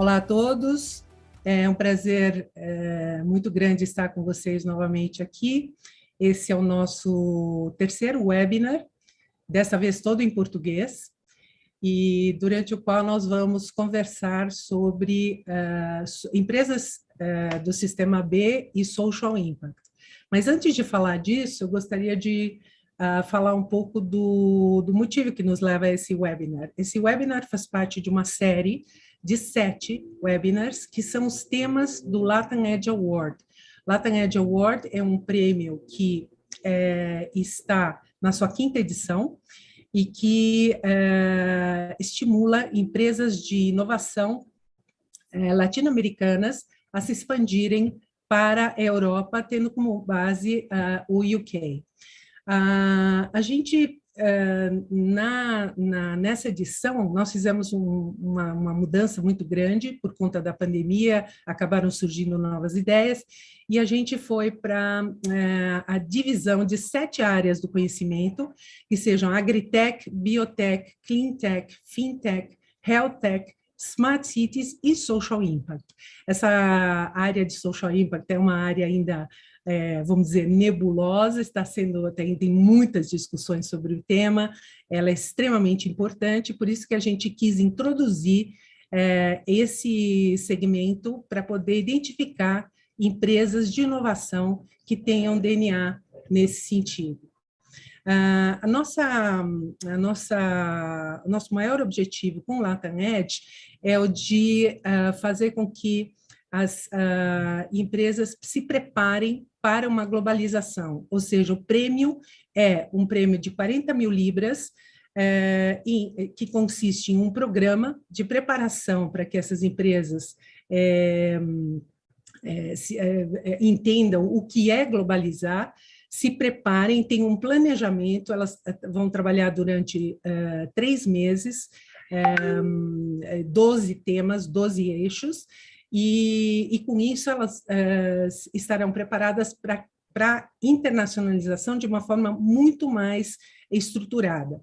Olá a todos, é um prazer muito grande estar com vocês novamente aqui. Esse é o nosso terceiro webinar, dessa vez todo em português, e durante o qual nós vamos conversar sobre empresas do Sistema B e Social Impact. Mas antes de falar disso, eu gostaria de falar um pouco do motivo que nos leva a esse webinar. Esse webinar faz parte de uma série de 7 webinars, que são os temas do Latam Edge Award. Latam Edge Award é um prêmio que está na sua 5ª edição e que estimula empresas de inovação latino-americanas a se expandirem para a Europa, tendo como base o UK. A gente, nessa edição, nós fizemos uma mudança muito grande por conta da pandemia, acabaram surgindo novas ideias, e a gente foi para a divisão de 7 áreas do conhecimento, que sejam Agritech, Biotech, Cleantech, Fintech, Healthtech, Smart Cities e Social Impact. Essa área de Social Impact é uma área ainda vamos dizer, nebulosa, tem muitas discussões sobre o tema, ela é extremamente importante, por isso que a gente quis introduzir esse segmento para poder identificar empresas de inovação que tenham DNA nesse sentido. O nosso maior objetivo com o Latam Edge é o de fazer com que as empresas se preparem para uma globalização, ou seja, o prêmio é um prêmio de 40 mil libras, que consiste em um programa de preparação para que essas empresas entendam o que é globalizar, se preparem, tenham um planejamento, elas vão trabalhar durante 3 meses, 12 temas, 12 eixos, e com isso elas estarão preparadas para internacionalização de uma forma muito mais estruturada,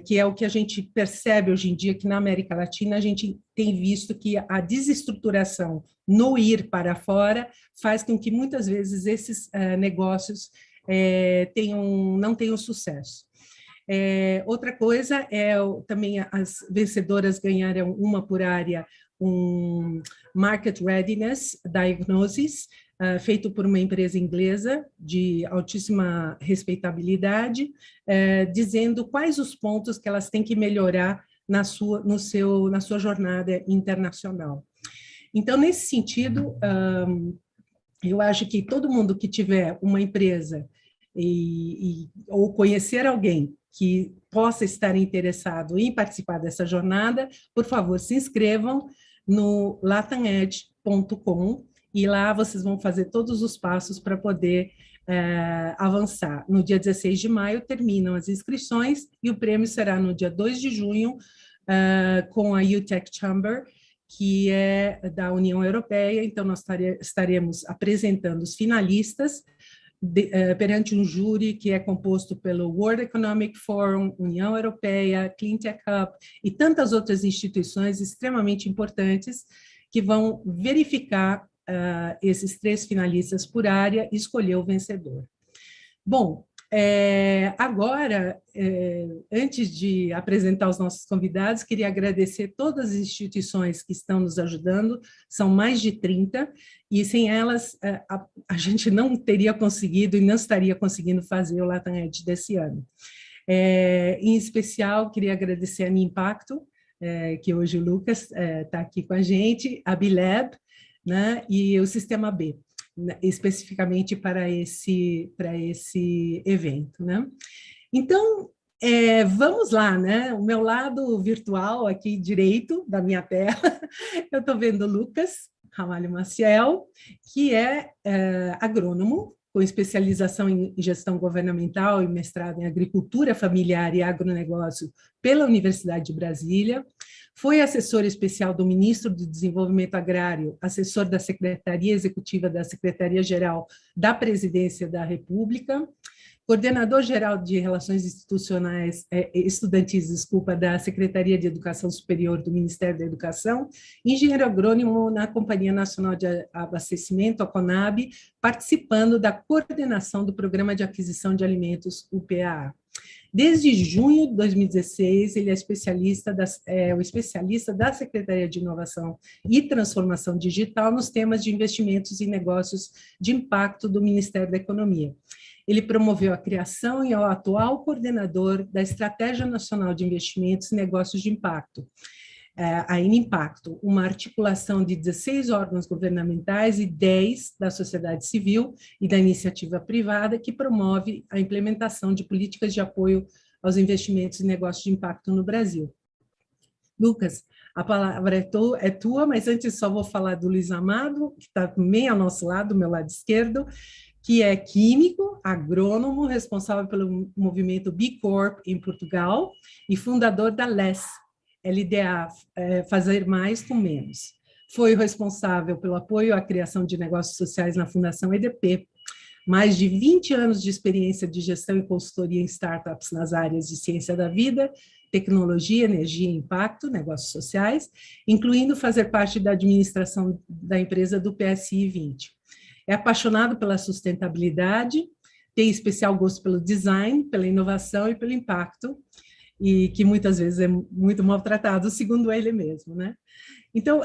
que é o que a gente percebe hoje em dia, que na América Latina a gente tem visto que a desestruturação no ir para fora faz com que muitas vezes esses negócios não tenham sucesso. Outra coisa também as vencedoras ganharam uma por área, um Market Readiness Diagnosis, feito por uma empresa inglesa de altíssima respeitabilidade, dizendo quais os pontos que elas têm que melhorar na sua jornada internacional. Então, nesse sentido, eu acho que todo mundo que tiver uma empresa ou conhecer alguém que possa estar interessado em participar dessa jornada, por favor, se inscrevam no latamedge.com e lá vocês vão fazer todos os passos para poder avançar. No dia 16 de maio terminam as inscrições e o prêmio será no dia 2 de junho com a UTech Chamber, que é da União Europeia. Então, nós estaremos apresentando os finalistas perante um júri que é composto pelo World Economic Forum, União Europeia, Cleantech Hub e tantas outras instituições extremamente importantes que vão verificar esses 3 finalistas por área e escolher o vencedor. Bom, agora, antes de apresentar os nossos convidados, queria agradecer todas as instituições que estão nos ajudando, são mais de 30, e sem elas a gente não teria conseguido e não estaria conseguindo fazer o Latam Edge desse ano. Em especial, queria agradecer a Nimpacto, que hoje o Lucas está aqui com a gente, a Bilab, né, e o Sistema B, especificamente para esse evento, né? Então, vamos lá, né? O meu lado virtual aqui direito da minha tela, eu estou vendo o Lucas Ramalho Maciel, que é agrônomo, com especialização em gestão governamental e mestrado em agricultura familiar e agronegócio pela Universidade de Brasília, Foi assessor especial do ministro do Desenvolvimento Agrário, assessor da Secretaria Executiva da Secretaria-Geral da Presidência da República, coordenador-geral de Relações Institucionais, Estudantis, desculpa, da Secretaria de Educação Superior do Ministério da Educação, engenheiro agrônomo na Companhia Nacional de Abastecimento, a CONAB, participando da coordenação do Programa de Aquisição de Alimentos, UPAA. Desde junho de 2016, ele é o especialista da Secretaria de Inovação e Transformação Digital nos temas de investimentos e negócios de impacto do Ministério da Economia. Ele promoveu a criação e é o atual coordenador da Estratégia Nacional de Investimentos e Negócios de Impacto, a Inimpacto, uma articulação de 16 órgãos governamentais e 10 da sociedade civil e da iniciativa privada que promove a implementação de políticas de apoio aos investimentos e negócios de impacto no Brasil. Lucas, a palavra é tua, mas antes só vou falar do Luiz Amado, que está bem ao nosso lado, do meu lado esquerdo, que é químico, agrônomo, responsável pelo movimento B Corp em Portugal e fundador da LDA, Fazer Mais com Menos. Foi o responsável pelo apoio à criação de negócios sociais na Fundação EDP. Mais de 20 anos de experiência de gestão e consultoria em startups nas áreas de ciência da vida, tecnologia, energia e impacto, negócios sociais, incluindo fazer parte da administração da empresa do PSI 20. É apaixonado pela sustentabilidade, tem especial gosto pelo design, pela inovação e pelo impacto, e que muitas vezes é muito maltratado, segundo ele mesmo, né? Então,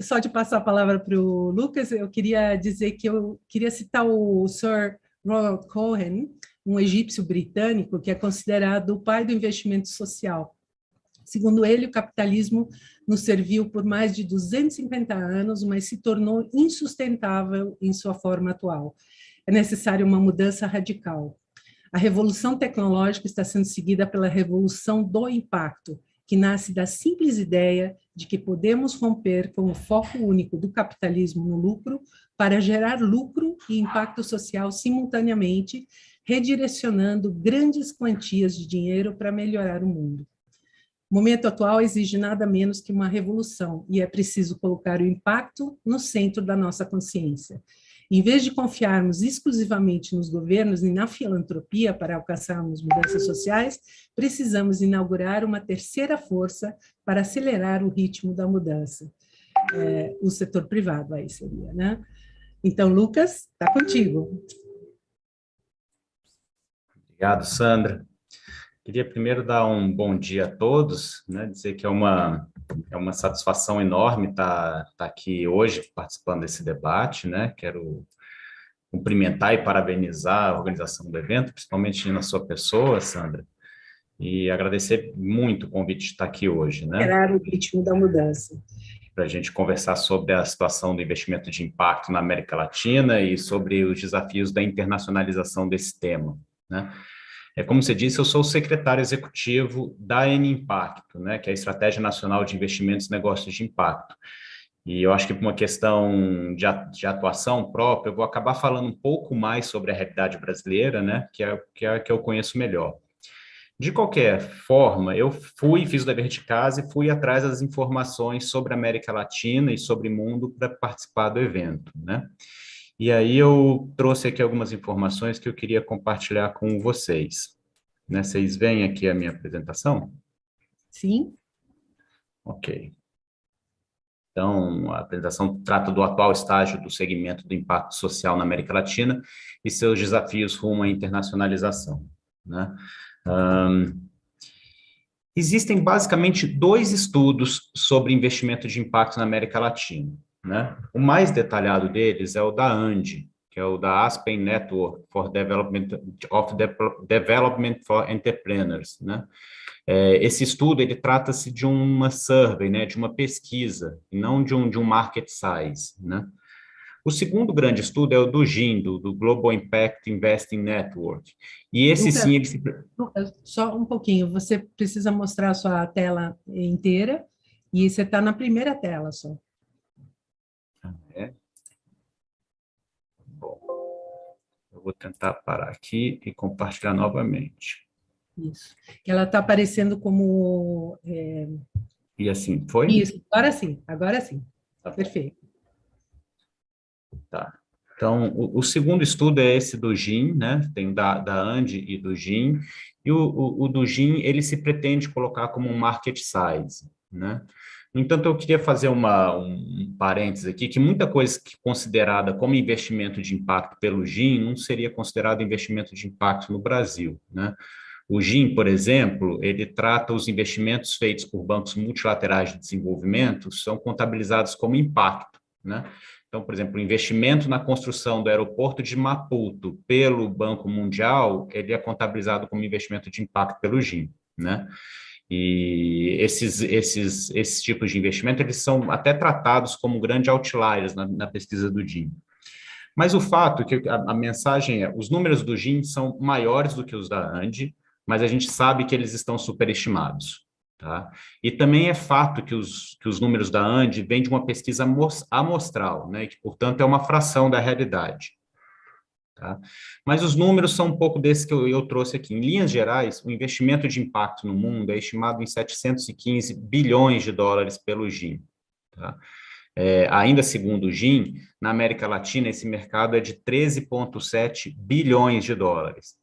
só de passar a palavra para o Lucas, eu queria dizer que eu queria citar o Sir Ronald Cohen, um egípcio britânico que é considerado o pai do investimento social. Segundo ele, o capitalismo nos serviu por mais de 250 anos, mas se tornou insustentável em sua forma atual. É necessária uma mudança radical. A revolução tecnológica está sendo seguida pela revolução do impacto, que nasce da simples ideia de que podemos romper com o foco único do capitalismo no lucro para gerar lucro e impacto social simultaneamente, redirecionando grandes quantias de dinheiro para melhorar o mundo. O momento atual exige nada menos que uma revolução, e é preciso colocar o impacto no centro da nossa consciência. Em vez de confiarmos exclusivamente nos governos e na filantropia para alcançarmos mudanças sociais, precisamos inaugurar uma terceira força para acelerar o ritmo da mudança. O setor privado aí seria, né? Então, Lucas, está contigo. Obrigado, Sandra. Queria primeiro dar um bom dia a todos, né? Dizer que é uma satisfação enorme estar aqui hoje participando desse debate, né? Quero cumprimentar e parabenizar a organização do evento, principalmente na sua pessoa, Sandra, e agradecer muito o convite de estar aqui hoje, né? Acelerar o ritmo da mudança. Para a gente conversar sobre a situação do investimento de impacto na América Latina e sobre os desafios da internacionalização desse tema, né? Como você disse, eu sou o secretário executivo da Inimpacto, né, que é a Estratégia Nacional de Investimentos e Negócios de Impacto. E eu acho que por uma questão de atuação própria, eu vou acabar falando um pouco mais sobre a realidade brasileira, né, que é a que eu conheço melhor. De qualquer forma, eu fiz o dever de casa e fui atrás das informações sobre a América Latina e sobre o mundo para participar do evento, né? E aí eu trouxe aqui algumas informações que eu queria compartilhar com vocês, né? Vocês veem aqui a minha apresentação? Sim. Ok. Então, a apresentação trata do atual estágio do segmento do impacto social na América Latina e seus desafios rumo à internacionalização, né? Existem basicamente 2 estudos sobre investimento de impacto na América Latina, né? O mais detalhado deles é o da ANDE, que é o da Aspen Network for Development for Entrepreneurs, né? Esse estudo, ele trata-se de uma survey, né, de uma pesquisa, e não de um market size, né? O segundo grande estudo é o do GIN, do Global Impact Investing Network, e esse Lucas, sim, ele se... só um pouquinho, você precisa mostrar a sua tela inteira, e você está na primeira tela só. Bom, eu vou tentar parar aqui e compartilhar novamente. Isso. Ela está aparecendo como E assim, foi? Isso, agora sim. Tá bom, Perfeito. tá. Então, o segundo estudo é esse do GIN, né? Tem o da ANDI e do GIN. E o do GIN, ele se pretende colocar como um market size, né? No entanto, eu queria fazer um parênteses aqui, que muita coisa que considerada como investimento de impacto pelo GIN não seria considerado investimento de impacto no Brasil, né? O GIM, por exemplo, ele trata os investimentos feitos por bancos multilaterais de desenvolvimento, são contabilizados como impacto, né? Então, por exemplo, o investimento na construção do aeroporto de Maputo pelo Banco Mundial, ele é contabilizado como investimento de impacto pelo GIM, né? E esses tipos de investimento, eles são até tratados como grandes outliers na pesquisa do GIM. Mas o fato é que a mensagem é, os números do GIM são maiores do que os da ANDI, mas a gente sabe que eles estão superestimados. Tá? E também é fato que os números da ANDI vêm de uma pesquisa amostral, né, que, portanto, é uma fração da realidade. Tá? Mas os números são um pouco desses que eu trouxe aqui. Em linhas gerais, o investimento de impacto no mundo é estimado em 715 bilhões de dólares pelo GIM. Tá? Ainda segundo o GIM, na América Latina, esse mercado é de 13,7 bilhões de dólares.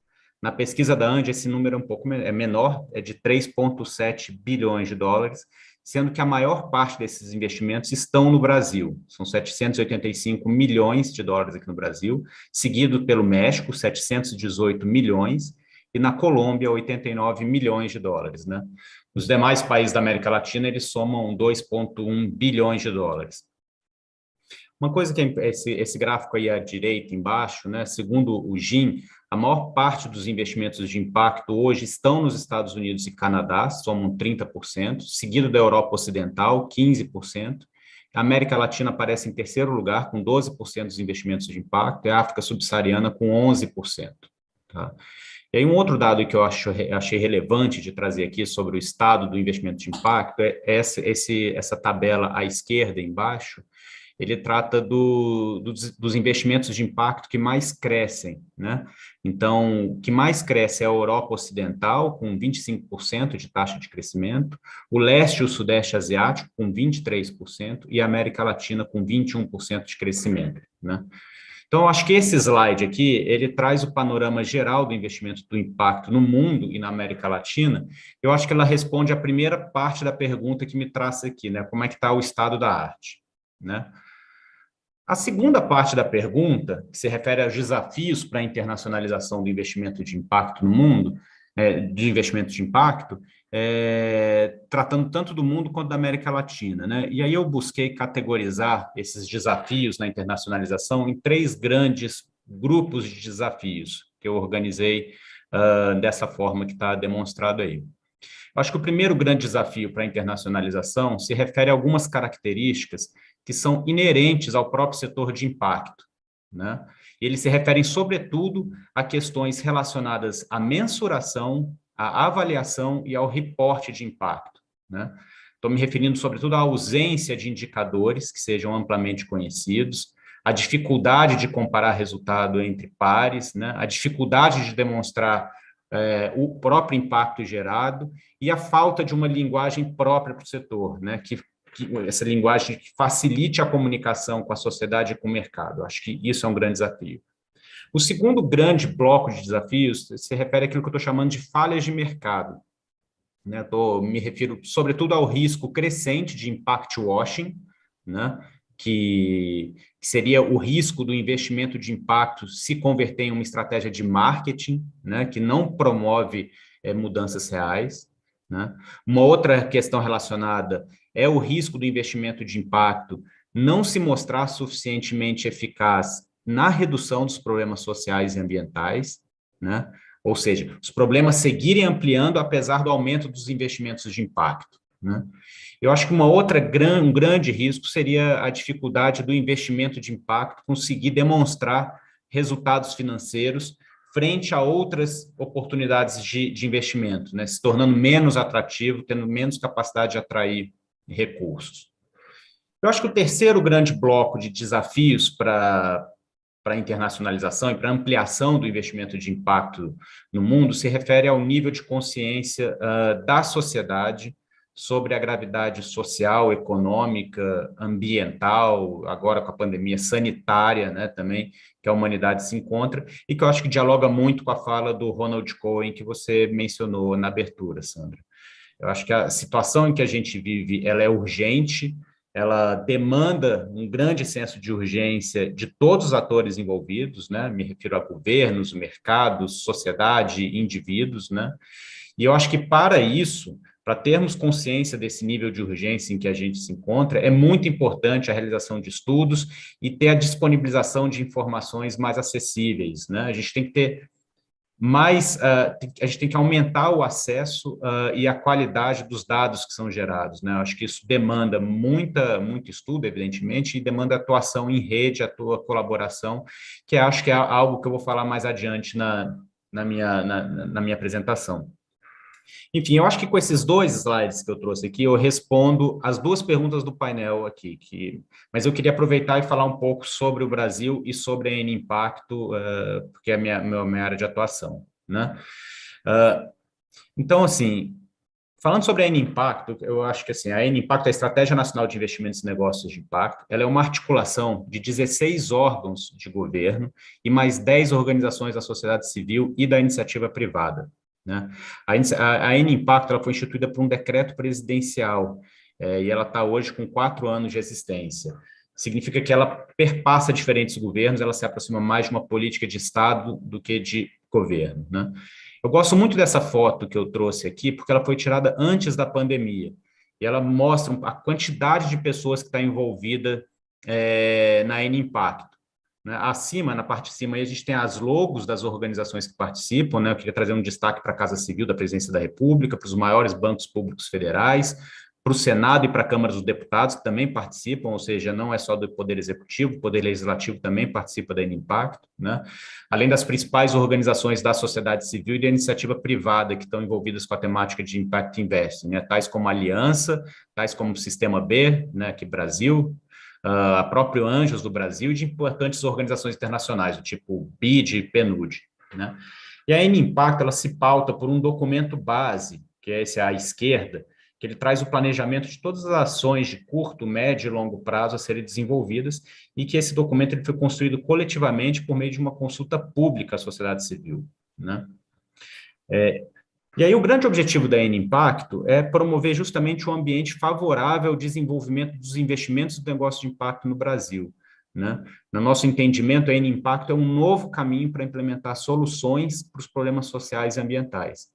Na pesquisa da ANDI, esse número é um pouco menor, é de 3,7 bilhões de dólares, sendo que a maior parte desses investimentos estão no Brasil. São 785 milhões de dólares aqui no Brasil, seguido pelo México, 718 milhões, e na Colômbia, 89 milhões de dólares, né? Os demais países da América Latina, eles somam 2,1 bilhões de dólares. Uma coisa que esse gráfico aí à direita, embaixo, né, segundo o GIM, a maior parte dos investimentos de impacto hoje estão nos Estados Unidos e Canadá, somam 30%, seguido da Europa Ocidental, 15%. A América Latina aparece em terceiro lugar, com 12% dos investimentos de impacto, e a África Subsaariana com 11%. Tá? E aí um outro dado que eu achei relevante de trazer aqui sobre o estado do investimento de impacto é essa tabela à esquerda, embaixo, ele trata dos investimentos de impacto que mais crescem, né? Então, o que mais cresce é a Europa Ocidental, com 25% de taxa de crescimento, o leste e o sudeste asiático, com 23%, e a América Latina, com 21% de crescimento, né? Então, eu acho que esse slide aqui, ele traz o panorama geral do investimento do impacto no mundo e na América Latina. Eu acho que ela responde a primeira parte da pergunta que me traz aqui, né? Como é que está o estado da arte, né? A segunda parte da pergunta, que se refere aos desafios para a internacionalização do investimento de impacto no mundo, de investimento de impacto, tratando tanto do mundo quanto da América Latina, né? E aí eu busquei categorizar esses desafios na internacionalização em três grandes grupos de desafios que eu organizei dessa forma que está demonstrado aí. Eu acho que o primeiro grande desafio para a internacionalização se refere a algumas características que são inerentes ao próprio setor de impacto, né? Eles se referem, sobretudo, a questões relacionadas à mensuração, à avaliação e ao reporte de impacto, né? Estou me referindo, sobretudo, à ausência de indicadores que sejam amplamente conhecidos, a dificuldade de comparar resultado entre pares, né? A dificuldade de demonstrar o próprio impacto gerado e a falta de uma linguagem própria para o setor, né? Que essa linguagem que facilite a comunicação com a sociedade e com o mercado. Acho que isso é um grande desafio. O segundo grande bloco de desafios se refere àquilo que eu estou chamando de falhas de mercado, né? Me refiro, sobretudo, ao risco crescente de impact washing, né? Que seria o risco do investimento de impacto se converter em uma estratégia de marketing, né? Que não promove mudanças reais, né? Uma outra questão relacionada é o risco do investimento de impacto não se mostrar suficientemente eficaz na redução dos problemas sociais e ambientais, né? Ou seja, os problemas seguirem ampliando apesar do aumento dos investimentos de impacto, né? Eu acho que um grande risco seria a dificuldade do investimento de impacto conseguir demonstrar resultados financeiros frente a outras oportunidades de investimento, né? Se tornando menos atrativo, tendo menos capacidade de atrair recursos. Eu acho que o terceiro grande bloco de desafios para a internacionalização e para a ampliação do investimento de impacto no mundo se refere ao nível de consciência da sociedade sobre a gravidade social, econômica, ambiental, agora com a pandemia sanitária, né, também, que a humanidade se encontra, e que eu acho que dialoga muito com a fala do Ronald Cohen, que você mencionou na abertura, Sandra. Eu acho que a situação em que a gente vive, ela é urgente, ela demanda um grande senso de urgência de todos os atores envolvidos, né? Me refiro a governos, mercados, sociedade, indivíduos, né? E eu acho que para isso, para termos consciência desse nível de urgência em que a gente se encontra, é muito importante a realização de estudos e ter a disponibilização de informações mais acessíveis, né? A gente tem que ter mais, a gente tem que aumentar o acesso e a qualidade dos dados que são gerados, né? Eu acho que isso demanda muito estudo, evidentemente, e demanda atuação em rede, a tua colaboração, que acho que é algo que eu vou falar mais adiante na minha apresentação. Enfim, eu acho que com esses 2 slides que eu trouxe aqui, eu respondo as 2 perguntas do painel aqui, mas eu queria aproveitar e falar um pouco sobre o Brasil e sobre a N Impacto, porque é a minha área de atuação, né? Então, assim, falando sobre a N Impacto, eu acho que assim, a N Impacto, a Estratégia Nacional de Investimentos e Negócios de Impacto, ela é uma articulação de 16 órgãos de governo e mais 10 organizações da sociedade civil e da iniciativa privada, né? A N Impacto ela foi instituída por um decreto presidencial e ela está hoje com 4 anos de existência. Significa que ela perpassa diferentes governos, ela se aproxima mais de uma política de Estado do que de governo, né? Eu gosto muito dessa foto que eu trouxe aqui, porque ela foi tirada antes da pandemia, e ela mostra a quantidade de pessoas que está envolvida na N Impacto, né? Acima, na parte de cima, aí a gente tem as logos das organizações que participam, né? Eu queria trazer um destaque para a Casa Civil da Presidência da República, para os maiores bancos públicos federais, para o Senado e para a Câmara dos Deputados, que também participam, ou seja, não é só do Poder Executivo, o Poder Legislativo também participa da Impacto, né? Além das principais organizações da sociedade civil e da iniciativa privada que estão envolvidas com a temática de Impact Investing, né? Tais como a Aliança, tais como o Sistema B, né, aqui Brasil, a própria Anjos do Brasil e de importantes organizações internacionais, do tipo BID e PNUD, né? E a N Impacto, ela se pauta por um documento base, que é esse à esquerda, que ele traz o planejamento de todas as ações de curto, médio e longo prazo a serem desenvolvidas, e que esse documento ele foi construído coletivamente por meio de uma consulta pública à sociedade civil, né? E aí o grande objetivo da N Impacto é promover justamente um ambiente favorável ao desenvolvimento dos investimentos e do negócio de impacto no Brasil, né? No nosso entendimento, a N Impacto é um novo caminho para implementar soluções para os problemas sociais e ambientais.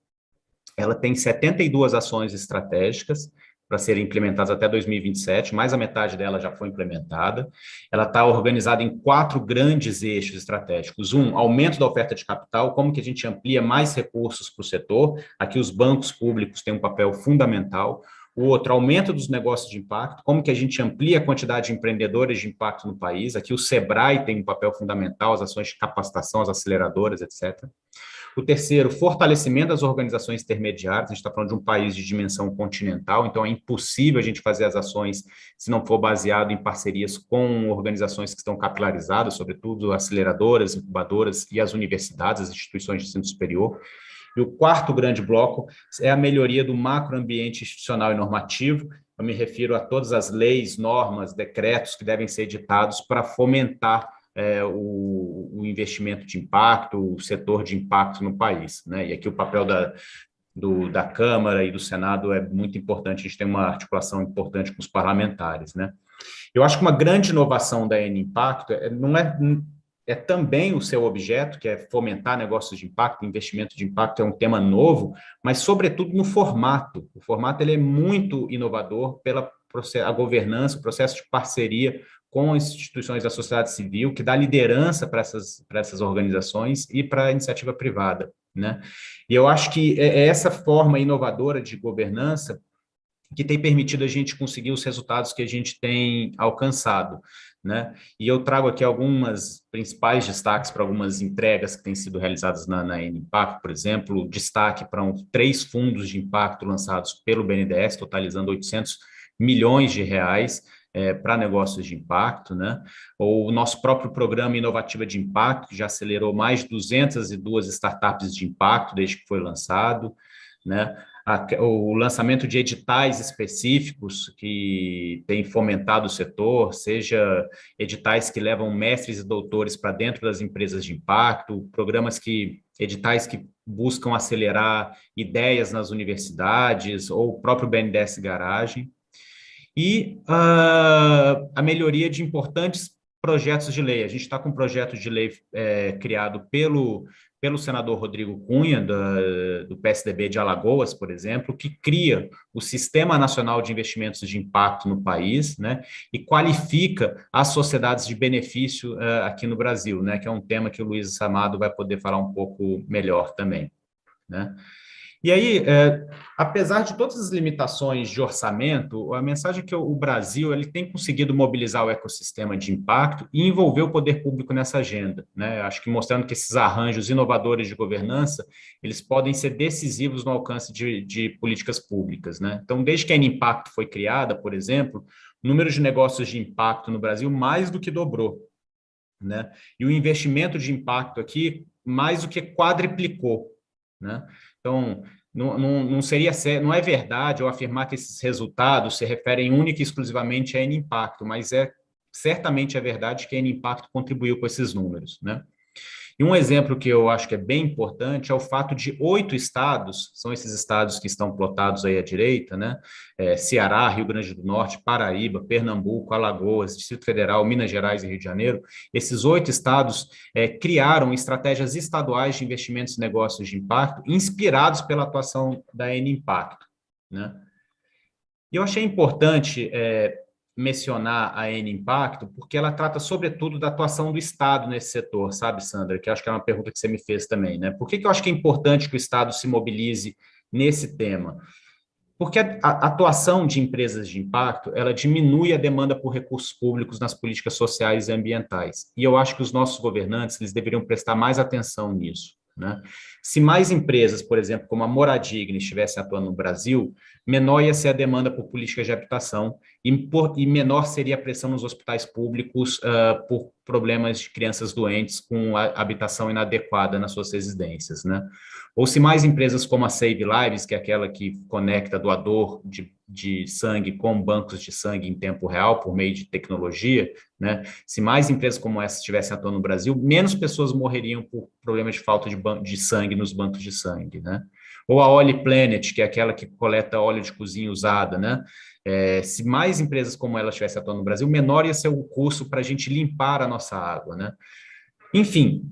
Ela tem 72 ações estratégicas para serem implementadas até 2027, mais a metade dela já foi implementada. Ela está organizada em 4 grandes eixos estratégicos. Aumento da oferta de capital, como que a gente amplia mais recursos para o setor. Aqui os bancos públicos têm um papel fundamental. O outro, aumento dos negócios de impacto, como que a gente amplia a quantidade de empreendedores de impacto no país. Aqui o SEBRAE tem um papel fundamental, as ações de capacitação, as aceleradoras, etc. O terceiro, fortalecimento das organizações intermediárias. A gente está falando de um país de dimensão continental, então é impossível a gente fazer as ações se não for baseado em parcerias com organizações que estão capilarizadas, sobretudo aceleradoras, incubadoras e as universidades, as instituições de ensino superior. E o quarto grande bloco é a melhoria do macroambiente institucional e normativo. Eu me refiro a todas as leis, normas, decretos que devem ser editados para fomentar o investimento de impacto, o setor de impacto no país, né? E aqui o papel da Câmara e do Senado é muito importante, a gente tem uma articulação importante com os parlamentares, né? Eu acho que uma grande inovação da N Impacto é também o seu objeto, que é fomentar negócios de impacto, investimento de impacto é um tema novo, mas sobretudo no formato. O formato ele é muito inovador pela a governança, o processo de parceria com as instituições da sociedade civil, que dá liderança para essas organizações e para a iniciativa privada, né? E eu acho que é essa forma inovadora de governança que tem permitido a gente conseguir os resultados que a gente tem alcançado, né? E eu trago aqui algumas principais destaques para algumas entregas que têm sido realizadas na N Impacto, por exemplo, destaque para 3 fundos de impacto lançados pelo BNDES, totalizando 800 milhões de reais, para negócios de impacto, né? Ou o nosso próprio programa Inovativa de Impacto, que já acelerou mais de 202 startups de impacto desde que foi lançado, né? O lançamento de editais específicos que têm fomentado o setor, seja editais que levam mestres e doutores para dentro das empresas de impacto, editais que buscam acelerar ideias nas universidades, ou o próprio BNDES Garagem, e a melhoria de importantes projetos de lei. A gente está com um projeto de lei criado pelo senador Rodrigo Cunha, do PSDB de Alagoas, por exemplo, que cria o Sistema Nacional de Investimentos de Impacto no país, né, e qualifica as sociedades de benefício aqui no Brasil, né, que é um tema que o Luiz Amado vai poder falar um pouco melhor também, né. E aí, apesar de todas as limitações de orçamento, a mensagem é que o Brasil ele tem conseguido mobilizar o ecossistema de impacto e envolver o poder público nessa agenda, né? Acho que mostrando que esses arranjos inovadores de governança, eles podem ser decisivos no alcance de políticas públicas, né? Então, desde que a Impacto foi criada, por exemplo, o número de negócios de impacto no Brasil mais do que dobrou, né? E o investimento de impacto aqui mais do que quadriplicou, né? Então, não seria não é verdade eu afirmar que esses resultados se referem única e exclusivamente a N-Impacto, mas certamente é verdade que a N-Impacto contribuiu com esses números, né? E um exemplo que eu acho que é bem importante é o fato de 8 estados, são esses estados que estão plotados aí à direita, né? Ceará, Rio Grande do Norte, Paraíba, Pernambuco, Alagoas, Distrito Federal, Minas Gerais e Rio de Janeiro. Esses 8 estados criaram estratégias estaduais de investimentos e negócios de impacto, inspirados pela atuação da N-Impacto, né? E eu achei importante mencionar a N-Impacto, porque ela trata, sobretudo, da atuação do Estado nesse setor, sabe, Sandra? Que acho que é uma pergunta que você me fez também, né? Por que eu acho que é importante que o Estado se mobilize nesse tema? Porque a atuação de empresas de impacto, ela diminui a demanda por recursos públicos nas políticas sociais e ambientais. E eu acho que os nossos governantes, eles deveriam prestar mais atenção nisso, né? Se mais empresas, por exemplo, como a Moradigna, estivessem atuando no Brasil, menor ia ser a demanda por políticas de habitação e menor seria a pressão nos hospitais públicos por problemas de crianças doentes com a habitação inadequada nas suas residências, né? Ou se mais empresas como a Save Lives, que é aquela que conecta doador de sangue com bancos de sangue em tempo real, por meio de tecnologia, né? Se mais empresas como essa estivessem atuando no Brasil, menos pessoas morreriam por problemas de falta de sangue nos bancos de sangue, né? Ou a Oli Planet, que é aquela que coleta óleo de cozinha usada, né? Se mais empresas como ela estivessem atuando no Brasil, menor ia ser o custo para a gente limpar a nossa água, né? Enfim,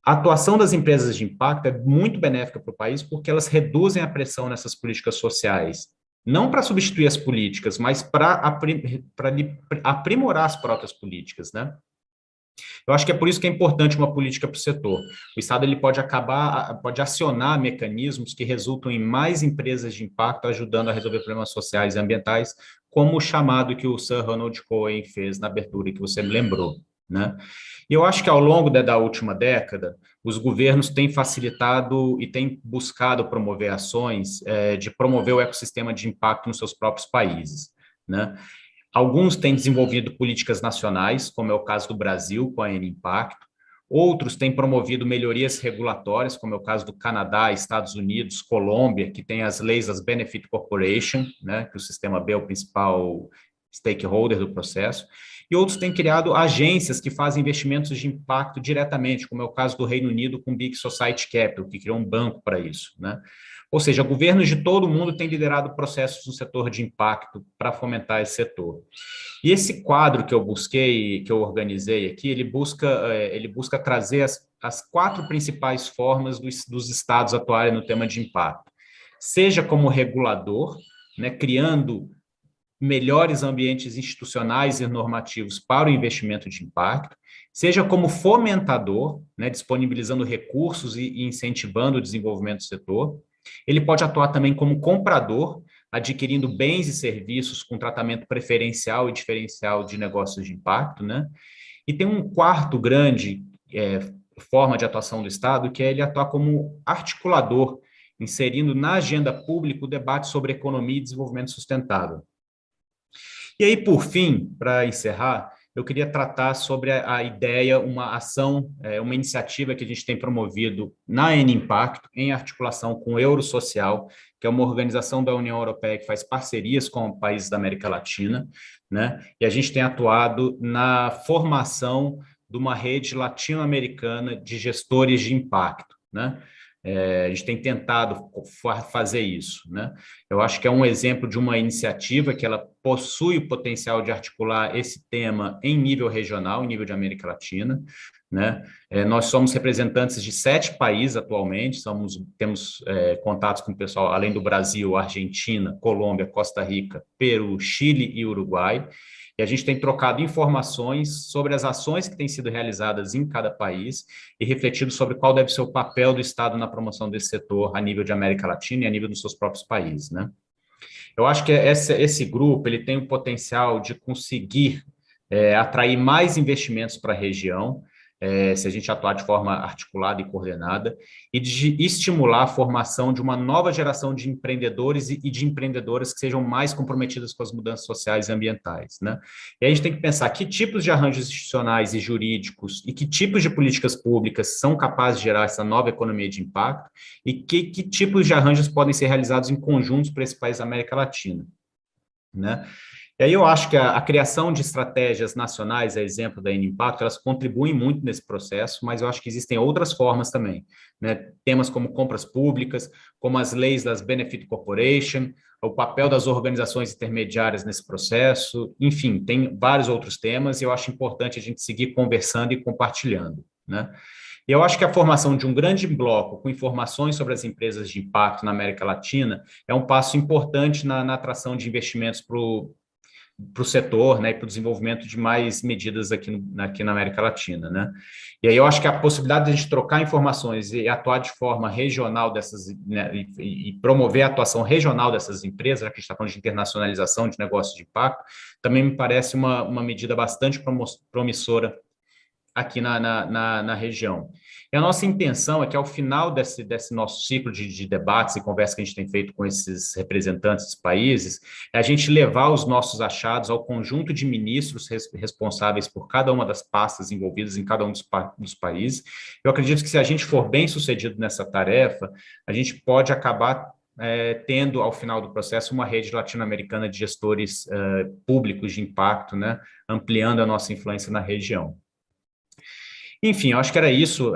a atuação das empresas de impacto é muito benéfica para o país porque elas reduzem a pressão nessas políticas sociais, não para substituir as políticas, mas para aprimorar as próprias políticas, né? Eu acho que é por isso que é importante uma política para o setor. O Estado ele pode acionar mecanismos que resultam em mais empresas de impacto ajudando a resolver problemas sociais e ambientais, como o chamado que o Sir Ronald Cohen fez na abertura e que você me lembrou, né? E eu acho que ao longo da última década, os governos têm facilitado e têm buscado promover ações de promover o ecossistema de impacto nos seus próprios países, né? Alguns têm desenvolvido políticas nacionais, como é o caso do Brasil, com a N-Impacto. Outros têm promovido melhorias regulatórias, como é o caso do Canadá, Estados Unidos, Colômbia, que tem as leis das Benefit Corporation, né, que o sistema B é o principal stakeholder do processo. E outros têm criado agências que fazem investimentos de impacto diretamente, como é o caso do Reino Unido com o Big Society Capital, que criou um banco para isso, né? Ou seja, governos de todo o mundo têm liderado processos no setor de impacto para fomentar esse setor. E esse quadro que eu busquei, que eu organizei aqui, ele busca trazer as 4 principais formas dos estados atuarem no tema de impacto. Seja como regulador, né, criando melhores ambientes institucionais e normativos para o investimento de impacto, seja como fomentador, né, disponibilizando recursos e incentivando o desenvolvimento do setor. Ele pode atuar também como comprador, adquirindo bens e serviços com tratamento preferencial e diferencial de negócios de impacto, né? E tem um quarto grande forma de atuação do Estado, que é ele atuar como articulador, inserindo na agenda pública o debate sobre economia e desenvolvimento sustentável. E aí, por fim, para encerrar, eu queria tratar sobre a ideia, uma ação, uma iniciativa que a gente tem promovido na N-Impacto, em articulação com o Eurosocial, que é uma organização da União Europeia que faz parcerias com países da América Latina, né? E a gente tem atuado na formação de uma rede latino-americana de gestores de impacto, né? A gente tem tentado fazer isso, né? Eu acho que é um exemplo de uma iniciativa que ela possui o potencial de articular esse tema em nível regional, em nível de América Latina, né? Nós somos representantes de 7 países atualmente, temos contatos com o pessoal além do Brasil, Argentina, Colômbia, Costa Rica, Peru, Chile e Uruguai. E a gente tem trocado informações sobre as ações que têm sido realizadas em cada país e refletido sobre qual deve ser o papel do Estado na promoção desse setor a nível de América Latina e a nível dos seus próprios países, né? Eu acho que esse grupo ele tem o potencial de conseguir atrair mais investimentos para a região, se a gente atuar de forma articulada e coordenada, e de estimular a formação de uma nova geração de empreendedores e de empreendedoras que sejam mais comprometidas com as mudanças sociais e ambientais, né? E a gente tem que pensar que tipos de arranjos institucionais e jurídicos e que tipos de políticas públicas são capazes de gerar essa nova economia de impacto e que tipos de arranjos podem ser realizados em conjuntos para esse país da América Latina, né? E aí eu acho que a criação de estratégias nacionais, a exemplo da N-Impacto, elas contribuem muito nesse processo, mas eu acho que existem outras formas também, né? Temas como compras públicas, como as leis das Benefit Corporation, o papel das organizações intermediárias nesse processo, enfim, tem vários outros temas e eu acho importante a gente seguir conversando e compartilhando, né? E eu acho que a formação de um grande bloco com informações sobre as empresas de impacto na América Latina é um passo importante na atração de investimentos para o setor, né, e para o desenvolvimento de mais medidas aqui na América Latina, né? E aí eu acho que a possibilidade de a gente trocar informações e atuar de forma regional dessas, né, e promover a atuação regional dessas empresas, já que a gente está falando de internacionalização de negócios de impacto, também me parece uma medida bastante promissora aqui na região. E a nossa intenção é que, ao final desse nosso ciclo de debates e conversas que a gente tem feito com esses representantes dos países, é a gente levar os nossos achados ao conjunto de ministros responsáveis por cada uma das pastas envolvidas em cada um dos países. Eu acredito que, se a gente for bem sucedido nessa tarefa, a gente pode acabar tendo, ao final do processo, uma rede latino-americana de gestores públicos de impacto, né, ampliando a nossa influência na região. Enfim, eu acho que era isso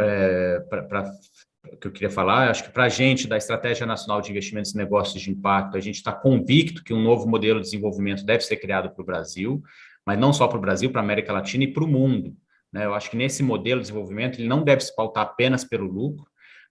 que eu queria falar. Eu acho que, para a gente, da Estratégia Nacional de Investimentos e Negócios de Impacto, a gente está convicto que um novo modelo de desenvolvimento deve ser criado para o Brasil, mas não só para o Brasil, para a América Latina e para o mundo, né? Eu acho que nesse modelo de desenvolvimento ele não deve se pautar apenas pelo lucro,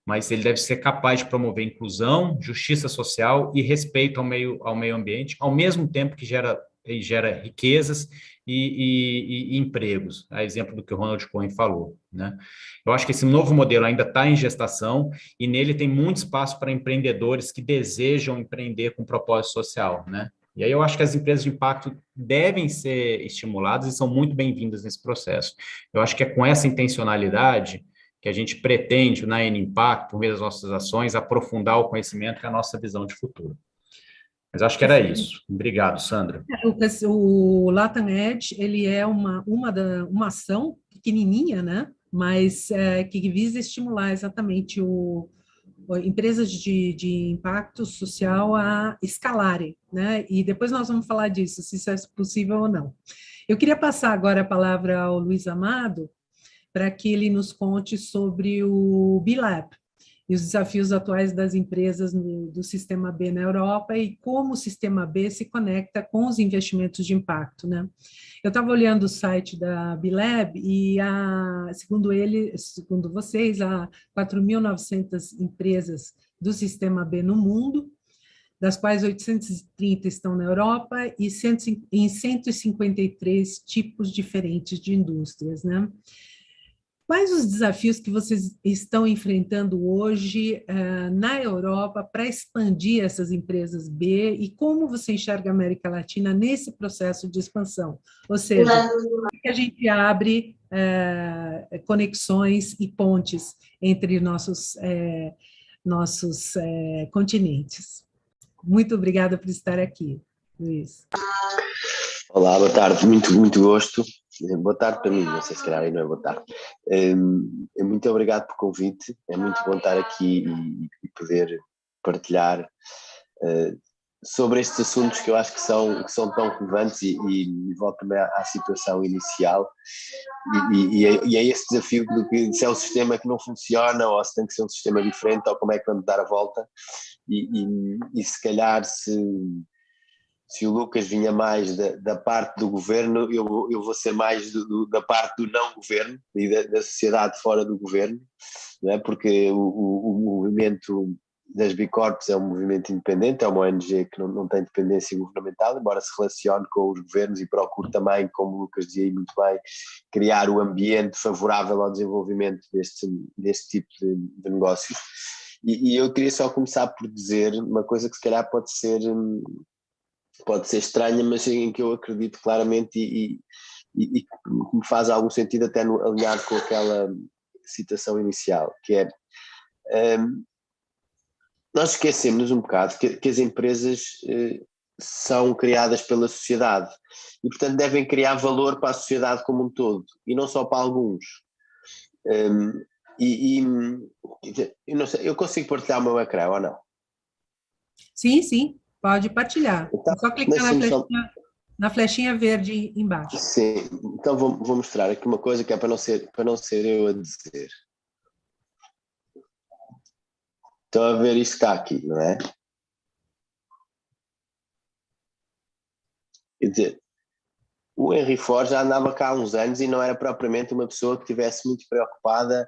mas ele deve ser capaz de promover inclusão, justiça social e respeito ao meio ambiente, ao mesmo tempo que gera riquezas e empregos, a exemplo do que o Ronald Cohen falou, né? Eu acho que esse novo modelo ainda está em gestação e nele tem muito espaço para empreendedores que desejam empreender com propósito social, né? E aí eu acho que as empresas de impacto devem ser estimuladas e são muito bem-vindas nesse processo. Eu acho que é com essa intencionalidade que a gente pretende, na N-Impacto, por meio das nossas ações, aprofundar o conhecimento e a nossa visão de futuro. Mas acho que era isso. Obrigado, Sandra. Lucas, o Latam Edge, ele é uma ação pequenininha, né? Mas que visa estimular exatamente empresas de impacto social a escalarem, né? E depois nós vamos falar disso, se isso é possível ou não. Eu queria passar agora a palavra ao Luiz Amado, para que ele nos conte sobre o B-Lab e os desafios atuais das empresas do Sistema B na Europa e como o Sistema B se conecta com os investimentos de impacto, né? Eu estava olhando o site da B-Lab e, segundo vocês, há 4.900 empresas do Sistema B no mundo, das quais 830 estão na Europa e em 153 tipos diferentes de indústrias, né? Quais os desafios que vocês estão enfrentando hoje na Europa para expandir essas empresas B e como você enxerga a América Latina nesse processo de expansão? Ou seja, como é que a gente abre conexões e pontes entre nossos continentes? Muito obrigada por estar aqui, Luiz. Olá, boa tarde, muito gosto. Boa tarde para mim, não sei se calhar aí não é boa tarde. Muito obrigado pelo convite, é muito bom estar aqui e poder partilhar sobre estes assuntos que eu acho que são tão relevantes e volto também à situação inicial e a esse desafio de que se é um sistema que não funciona ou se tem que ser um sistema diferente ou como é que vamos dar a volta e se calhar se o Lucas vinha mais da parte do governo, eu vou ser mais da parte do não governo e da sociedade fora do governo, não é? Porque o movimento das Bicorps é um movimento independente, é uma ONG que não tem dependência governamental, embora se relacione com os governos e procure também, como o Lucas dizia aí muito bem, criar o ambiente favorável ao desenvolvimento deste tipo de negócios. E eu queria só começar por dizer uma coisa que se calhar pode ser estranha, mas em que eu acredito claramente e que me faz algum sentido até alinhado com aquela citação inicial, que é nós esquecemos um bocado que as empresas são criadas pela sociedade e portanto devem criar valor para a sociedade como um todo e não só para alguns. Eu não sei, eu consigo partilhar o meu ecrã ou não? Sim, pode partilhar. Então, É só clicar na flechinha verde embaixo. Sim, então vou mostrar aqui uma coisa que é para não ser eu a dizer. Estão a ver isto que está aqui, não é? Quer dizer, o Henry Ford já andava cá há uns anos e não era propriamente uma pessoa que estivesse muito preocupada,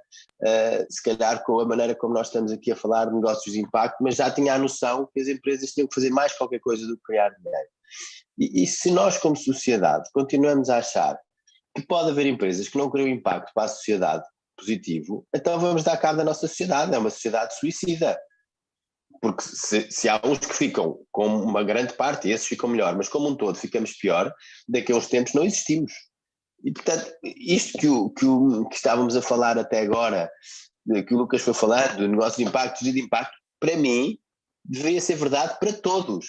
se calhar com a maneira como nós estamos aqui a falar de negócios de impacto, mas já tinha a noção que as empresas tinham que fazer mais qualquer coisa do que criar dinheiro. E se nós, como sociedade, continuamos a achar que pode haver empresas que não criam impacto para a sociedade positivo, então vamos dar cabo da nossa sociedade, é uma sociedade suicida. Porque se há uns que ficam com uma grande parte, e esses ficam melhor, mas como um todo ficamos pior, daqui a uns tempos não existimos. E portanto, isto que estávamos a falar até agora, que o Lucas foi falar, do negócio de impacto, para mim, deveria ser verdade para todos.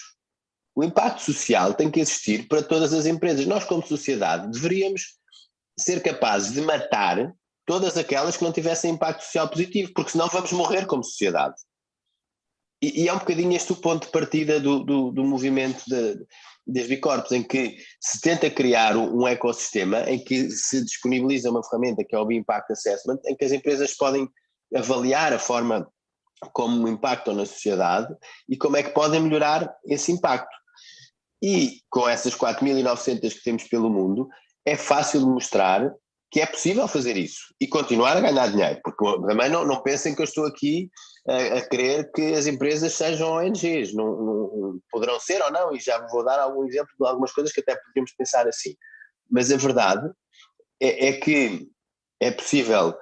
O impacto social tem que existir para todas as empresas. Nós, como sociedade, deveríamos ser capazes de matar todas aquelas que não tivessem impacto social positivo, porque senão vamos morrer como sociedade. E é um bocadinho este o ponto de partida do movimento das Bicorps, em que se tenta criar um ecossistema em que se disponibiliza uma ferramenta que é o Impact Assessment, em que as empresas podem avaliar a forma como impactam na sociedade e como é que podem melhorar esse impacto. E com essas 4.900 que temos pelo mundo, é fácil de mostrar que é possível fazer isso e continuar a ganhar dinheiro, porque também não pensem que eu estou aqui a querer que as empresas sejam ONGs, não poderão ser ou não, e já vou dar algum exemplo de algumas coisas que até poderíamos pensar assim, mas a verdade é que é possível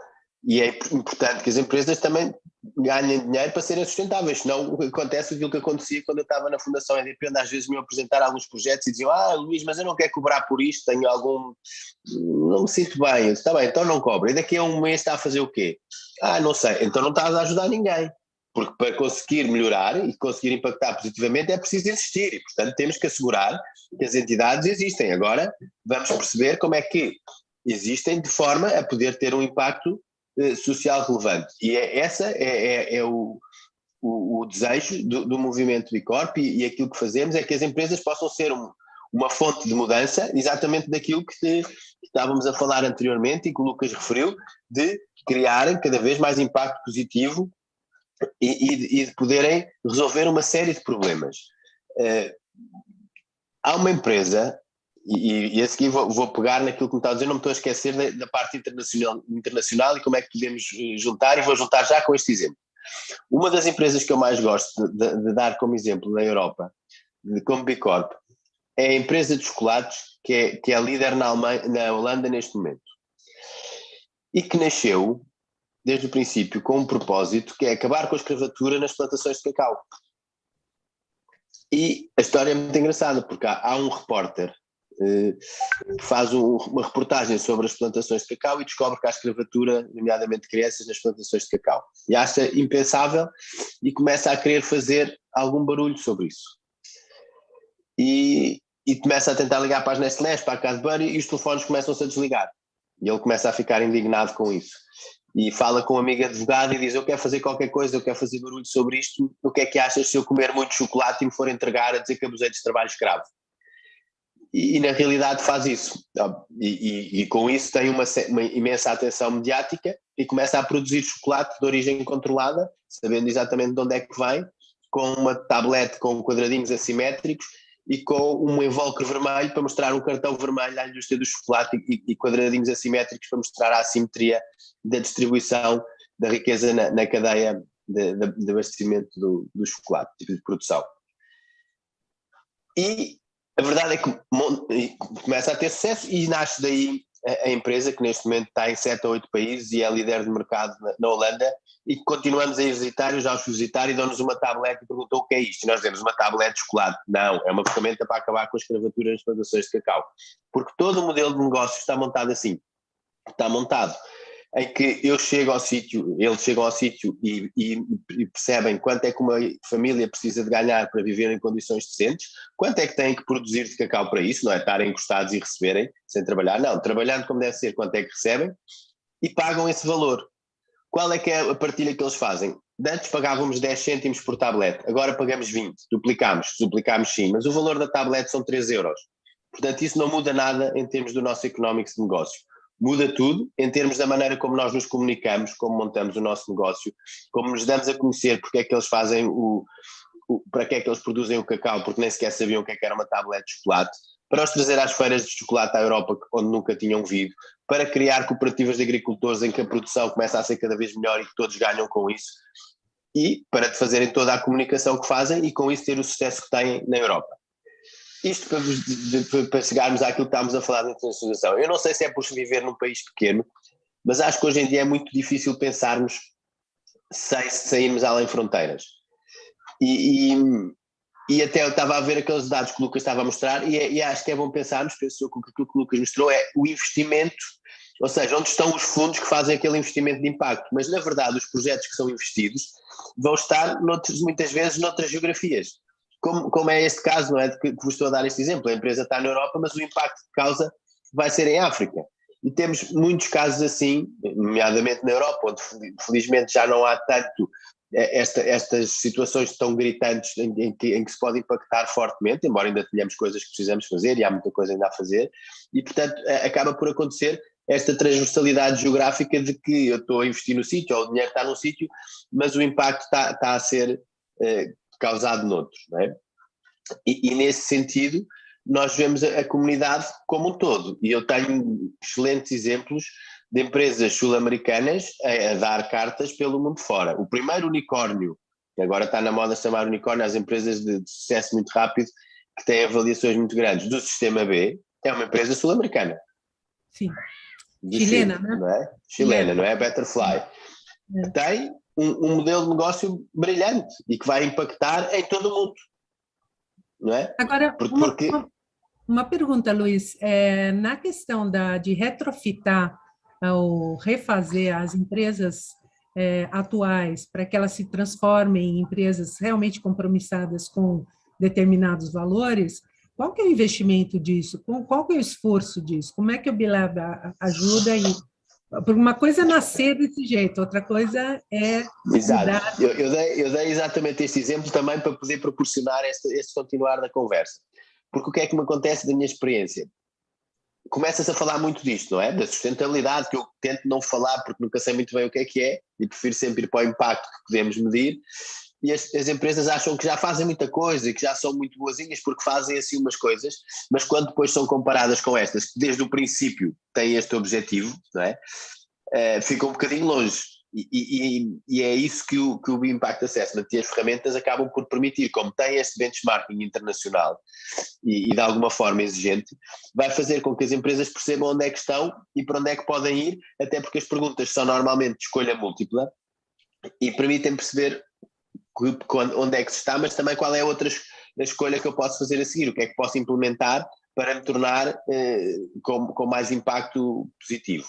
e é importante que as empresas também ganhem dinheiro para serem sustentáveis, senão acontece aquilo que acontecia quando eu estava na Fundação EDP, onde às vezes me iam apresentar alguns projetos e diziam, Luís, mas eu não quero cobrar por isto, tenho não me sinto bem. Eu disse, está bem, então não cobra, e daqui a um mês está a fazer o quê? Não sei, então não estás a ajudar ninguém, porque para conseguir melhorar e conseguir impactar positivamente é preciso existir, e portanto temos que assegurar que as entidades existem. Agora vamos perceber como é que existem de forma a poder ter um impacto social relevante, e essa é o desejo do movimento Bicorp e aquilo que fazemos é que as empresas possam ser uma fonte de mudança, exatamente daquilo que estávamos a falar anteriormente e que o Lucas referiu, de criarem cada vez mais impacto positivo e de poderem resolver uma série de problemas. Há uma empresa, e a seguir vou pegar naquilo que me está a dizer, não me estou a esquecer da parte internacional e como é que podemos juntar, e vou juntar já com este exemplo. Uma das empresas que eu mais gosto de dar como exemplo na Europa, como Bicorp, é a empresa de chocolates que é líder na Holanda neste momento. E que nasceu, desde o princípio, com um propósito que é acabar com a escravatura nas plantações de cacau. E a história é muito engraçada, porque há um repórter que faz uma reportagem sobre as plantações de cacau e descobre que há escravatura, nomeadamente crianças, nas plantações de cacau. E acha impensável e começa a querer fazer algum barulho sobre isso. E e começa a tentar ligar para as Nestlé, para a Cadbury, e os telefones começam-se a desligar. E ele começa a ficar indignado com isso. E fala com um amigo advogado e diz: eu quero fazer qualquer coisa, eu quero fazer barulho sobre isto, o que é que achas se eu comer muito chocolate e me for entregar a dizer que abusei de trabalho escravo? E na realidade faz isso. E com isso tem uma imensa atenção mediática e começa a produzir chocolate de origem controlada, sabendo exatamente de onde é que vem, com uma tablete com quadradinhos assimétricos e com um invólucro vermelho para mostrar um cartão vermelho à indústria do chocolate e quadradinhos assimétricos para mostrar a assimetria da distribuição da riqueza na cadeia de abastecimento do chocolate, tipo de produção. E a verdade é que começa a ter sucesso e nasce daí a empresa, que neste momento está em 7 ou 8 países e é líder de mercado na Holanda, e continuamos a ir visitar, eu já os fui visitar e dão-nos uma tablete e perguntam o que é isto, e nós dizemos uma tablete de chocolate. Não, é uma ferramenta para acabar com a escravatura nas plantações de cacau, porque todo o modelo de negócio está montado assim, está montado em que eu chego ao sítio, eles chegam ao sítio e percebem quanto é que uma família precisa de ganhar para viver em condições decentes, quanto é que têm que produzir de cacau para isso, não é estarem encostados e receberem sem trabalhar, não, trabalhando como deve ser, quanto é que recebem e pagam esse valor. Qual é que é a partilha que eles fazem? Antes pagávamos 10 cêntimos por tablete, agora pagamos 20, duplicamos sim, mas o valor da tablete são 3 euros. Portanto, isso não muda nada em termos do nosso económico de negócio. Muda tudo em termos da maneira como nós nos comunicamos, como montamos o nosso negócio, como nos damos a conhecer porque é que eles fazem para que é que eles produzem o cacau, porque nem sequer sabiam o que era uma tablete de chocolate, para os trazer às feiras de chocolate à Europa, onde nunca tinham vindo, para criar cooperativas de agricultores em que a produção começa a ser cada vez melhor e que todos ganham com isso, e para fazerem toda a comunicação que fazem e com isso ter o sucesso que têm na Europa. Isto para chegarmos àquilo que estávamos a falar de internacionalização. Eu não sei se é por viver num país pequeno, mas acho que hoje em dia é muito difícil pensarmos sem sairmos além fronteiras. E até eu estava a ver aqueles dados que o Lucas estava a mostrar e acho que é bom pensarmos, penso que aquilo que o Lucas mostrou é o investimento, ou seja, onde estão os fundos que fazem aquele investimento de impacto, mas na verdade os projetos que são investidos vão estar muitas vezes noutras geografias. Como é este caso, não é, que vos estou a dar este exemplo, a empresa está na Europa, mas o impacto que causa vai ser em África. E temos muitos casos assim, nomeadamente na Europa, onde felizmente já não há tanto estas situações tão gritantes em que se pode impactar fortemente, embora ainda tenhamos coisas que precisamos fazer e há muita coisa ainda a fazer, e portanto acaba por acontecer esta transversalidade geográfica de que eu estou a investir no sítio, ou o dinheiro está num sítio, mas o impacto está a ser causado noutros, não é? E nesse sentido nós vemos a comunidade como um todo, e eu tenho excelentes exemplos de empresas sul-americanas a dar cartas pelo mundo fora. O primeiro unicórnio, que agora está na moda chamar unicórnio às empresas de sucesso muito rápido, que têm avaliações muito grandes, do sistema B, é uma empresa sul-americana. Sim. Chilena, Chile, né? Não é? Chilena, não é? Betterfly. Que tem um modelo de negócio brilhante e que vai impactar em todo o mundo. Não é? Agora, uma pergunta, Luiz. Na questão de retrofitar ou refazer as empresas atuais para que elas se transformem em empresas realmente compromissadas com determinados valores, qual que é o investimento disso? Qual que é o esforço disso? Como é que o Bilab ajuda? Porque uma coisa é nascer desse jeito, outra coisa é Exato. mudar. Eu dei exatamente este exemplo também para poder proporcionar este continuar da conversa. Porque o que é que me acontece da minha experiência? Começa-se a falar muito disto, não é? Da sustentabilidade, que eu tento não falar porque nunca sei muito bem o que é, e prefiro sempre ir para o impacto que podemos medir, e as empresas acham que já fazem muita coisa e que já são muito boazinhas porque fazem assim umas coisas, mas quando depois são comparadas com estas, que desde o princípio têm este objetivo, não é? Ficam um bocadinho longe. E é isso que o Impact Assessment e as ferramentas acabam por permitir, como tem este benchmarking internacional e de alguma forma exigente, vai fazer com que as empresas percebam onde é que estão e para onde é que podem ir, até porque as perguntas são normalmente de escolha múltipla e permitem perceber onde é que se está, mas também qual é a outra escolha que eu posso fazer a seguir, o que é que posso implementar para me tornar com mais impacto positivo.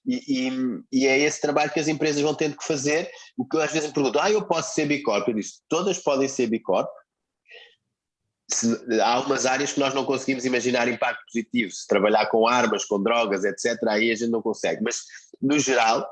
E é esse trabalho que as empresas vão tendo que fazer. O que eu às vezes me pergunto, eu posso ser B Corp? Eu disse, todas podem ser B Corp, há umas áreas que nós não conseguimos imaginar impacto positivo. Se trabalhar com armas, com drogas, etc., aí a gente não consegue. Mas, no geral,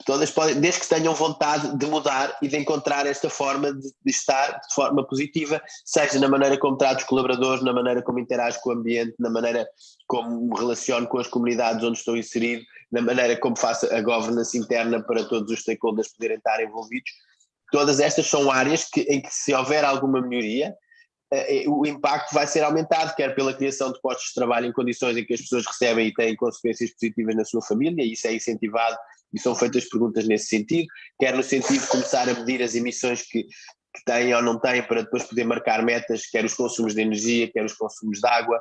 todas podem, desde que tenham vontade de mudar e de encontrar esta forma de estar de forma positiva, seja na maneira como trato os colaboradores, na maneira como interajo com o ambiente, na maneira como me relaciono com as comunidades onde estou inserido, na maneira como faço a governance interna para todos os stakeholders poderem estar envolvidos. Todas estas são áreas em que, se houver alguma melhoria, o impacto vai ser aumentado, quer pela criação de postos de trabalho em condições em que as pessoas recebem e têm consequências positivas na sua família, e isso é incentivado e são feitas perguntas nesse sentido, quer no sentido de começar a medir as emissões que têm ou não têm para depois poder marcar metas, quer os consumos de energia, quer os consumos de água,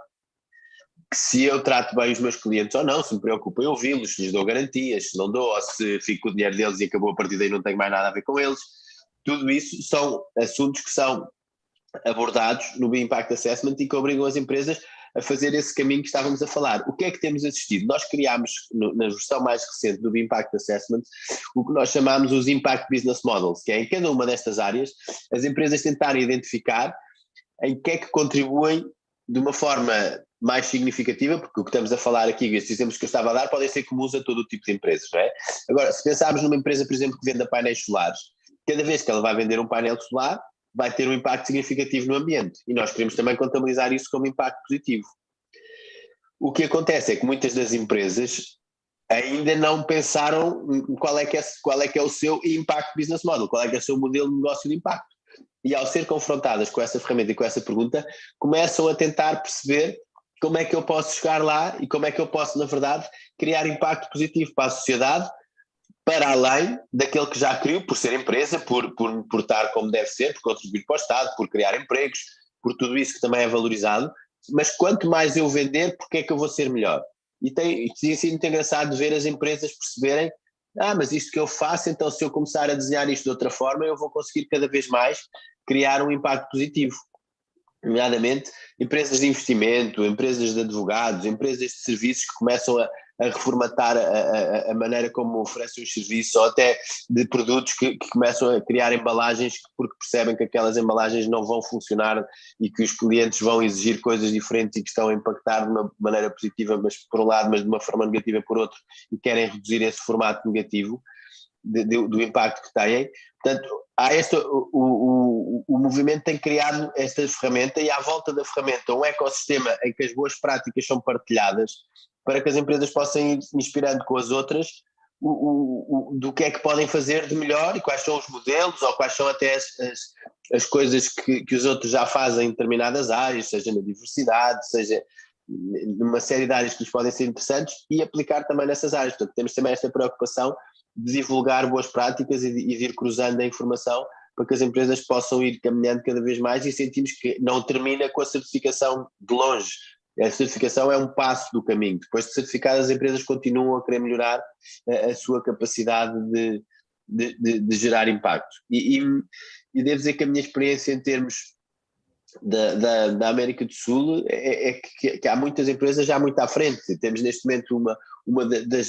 se eu trato bem os meus clientes ou não, se me preocupo em ouvi-los, se lhes dou garantias, se não dou, ou se fico com o dinheiro deles e acabou a partir daí não tenho mais nada a ver com eles. Tudo isso são assuntos que são abordados no Impact Assessment e que obrigam as empresas a fazer esse caminho que estávamos a falar. O que é que temos assistido? Nós criámos, na versão mais recente do Impact Assessment, o que nós chamamos os Impact Business Models, que é em cada uma destas áreas as empresas tentarem identificar em que é que contribuem de uma forma mais significativa, porque o que estamos a falar aqui, estes exemplos que eu estava a dar, podem ser comuns a todo o tipo de empresas, não é? Agora, se pensarmos numa empresa, por exemplo, que venda painéis solares, cada vez que ela vai vender um painel solar, vai ter um impacto significativo no ambiente, e nós queremos também contabilizar isso como impacto positivo. O que acontece é que muitas das empresas ainda não pensaram qual é que é o seu impact business model, qual é que é o seu modelo de negócio de impacto. E ao ser confrontadas com essa ferramenta e com essa pergunta, começam a tentar perceber como é que eu posso chegar lá e como é que eu posso, na verdade, criar impacto positivo para a sociedade, para além daquele que já criou por ser empresa, por estar como deve ser, por contribuir para o Estado, por criar empregos, por tudo isso que também é valorizado. Mas quanto mais eu vender, porque é que eu vou ser melhor? E tem sido muito engraçado ver as empresas perceberem, mas isto que eu faço, então se eu começar a desenhar isto de outra forma, eu vou conseguir cada vez mais criar um impacto positivo. Nomeadamente, empresas de investimento, empresas de advogados, empresas de serviços que começam a reformatar a maneira como oferecem os serviços, ou até de produtos que começam a criar embalagens porque percebem que aquelas embalagens não vão funcionar e que os clientes vão exigir coisas diferentes e que estão a impactar de uma maneira positiva, mas por um lado, mas de uma forma negativa por outro, e querem reduzir esse formato negativo do impacto que têm. Portanto, há o movimento tem criado esta ferramenta, e à volta da ferramenta um ecossistema em que as boas práticas são partilhadas para que as empresas possam ir inspirando com as outras do que é que podem fazer de melhor e quais são os modelos ou quais são até as coisas que os outros já fazem em determinadas áreas, seja na diversidade, seja numa série de áreas que lhes podem ser interessantes, e aplicar também nessas áreas. Portanto, temos também esta preocupação de divulgar boas práticas e de ir cruzando a informação para que as empresas possam ir caminhando cada vez mais, e sentimos que não termina com a certificação de longe. A certificação é um passo do caminho. Depois de certificar, as empresas continuam a querer melhorar a sua capacidade de gerar impacto. E devo dizer que a minha experiência em termos da América do Sul é que há muitas empresas já muito à frente. Temos neste momento uma das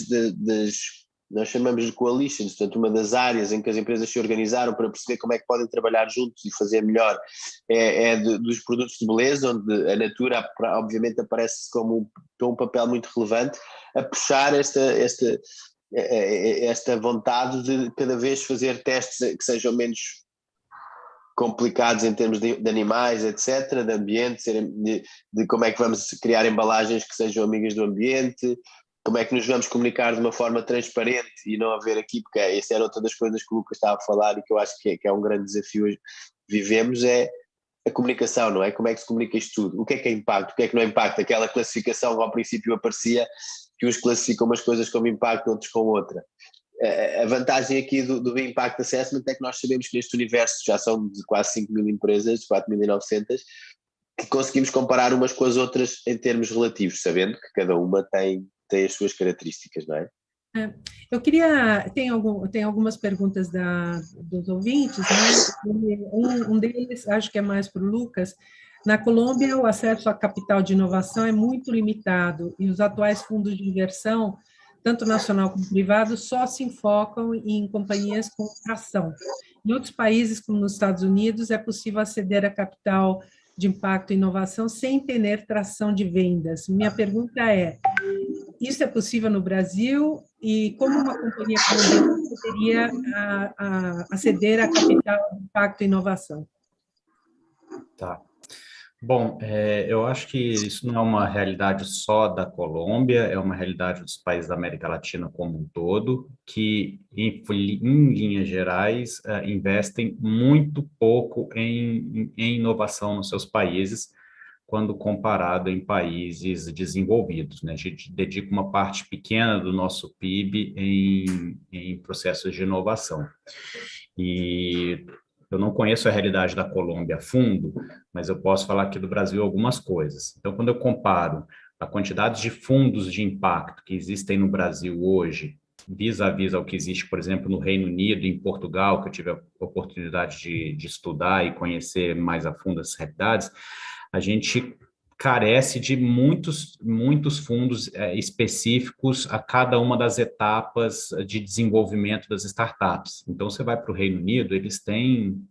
nós chamamos de coalitions, portanto uma das áreas em que as empresas se organizaram para perceber como é que podem trabalhar juntos e fazer melhor dos produtos de beleza, onde a Natura obviamente aparece como um papel muito relevante, a puxar esta vontade de cada vez fazer testes que sejam menos complicados em termos de animais, etc., de ambiente, de como é que vamos criar embalagens que sejam amigas do ambiente, como é que nos vamos comunicar de uma forma transparente e não haver aqui, porque essa era outra das coisas que o Lucas estava a falar e que eu acho que é um grande desafio hoje vivemos, é a comunicação, não é? Como é que se comunica isto tudo? O que é impacto? O que é que não é impacto? Aquela classificação ao princípio aparecia que uns classificam umas coisas como impacto, outros com outra. A vantagem aqui do Impact Assessment é que nós sabemos que neste universo já são de quase 5.000 empresas, 4.900, que conseguimos comparar umas com as outras em termos relativos, sabendo que cada uma tem as suas características, não é? Eu queria, tem algumas perguntas dos ouvintes, né? Um deles, acho que é mais para o Lucas. Na Colômbia, o acesso a capital de inovação é muito limitado e os atuais fundos de inversão, tanto nacional como privado, só se enfocam em companhias com tração. Em outros países, como nos Estados Unidos, é possível aceder a capital de impacto e inovação sem ter tração de vendas. Minha pergunta é, isso é possível no Brasil e como uma companhia colombiana poderia aceder a capital de impacto e inovação? Tá. Bom, eu acho que isso não é uma realidade só da Colômbia, é uma realidade dos países da América Latina como um todo, que, em linhas gerais, investem muito pouco em inovação nos seus países, quando comparado em países desenvolvidos, né? A gente dedica uma parte pequena do nosso PIB em processos de inovação. E eu não conheço a realidade da Colômbia a fundo, mas eu posso falar aqui do Brasil algumas coisas. Então, quando eu comparo a quantidade de fundos de impacto que existem no Brasil hoje, vis-à-vis ao que existe, por exemplo, no Reino Unido e em Portugal, que eu tive a oportunidade de estudar e conhecer mais a fundo essas realidades, a gente carece de muitos fundos específicos a cada uma das etapas de desenvolvimento das startups. Então, você vai para o Reino Unido, eles têm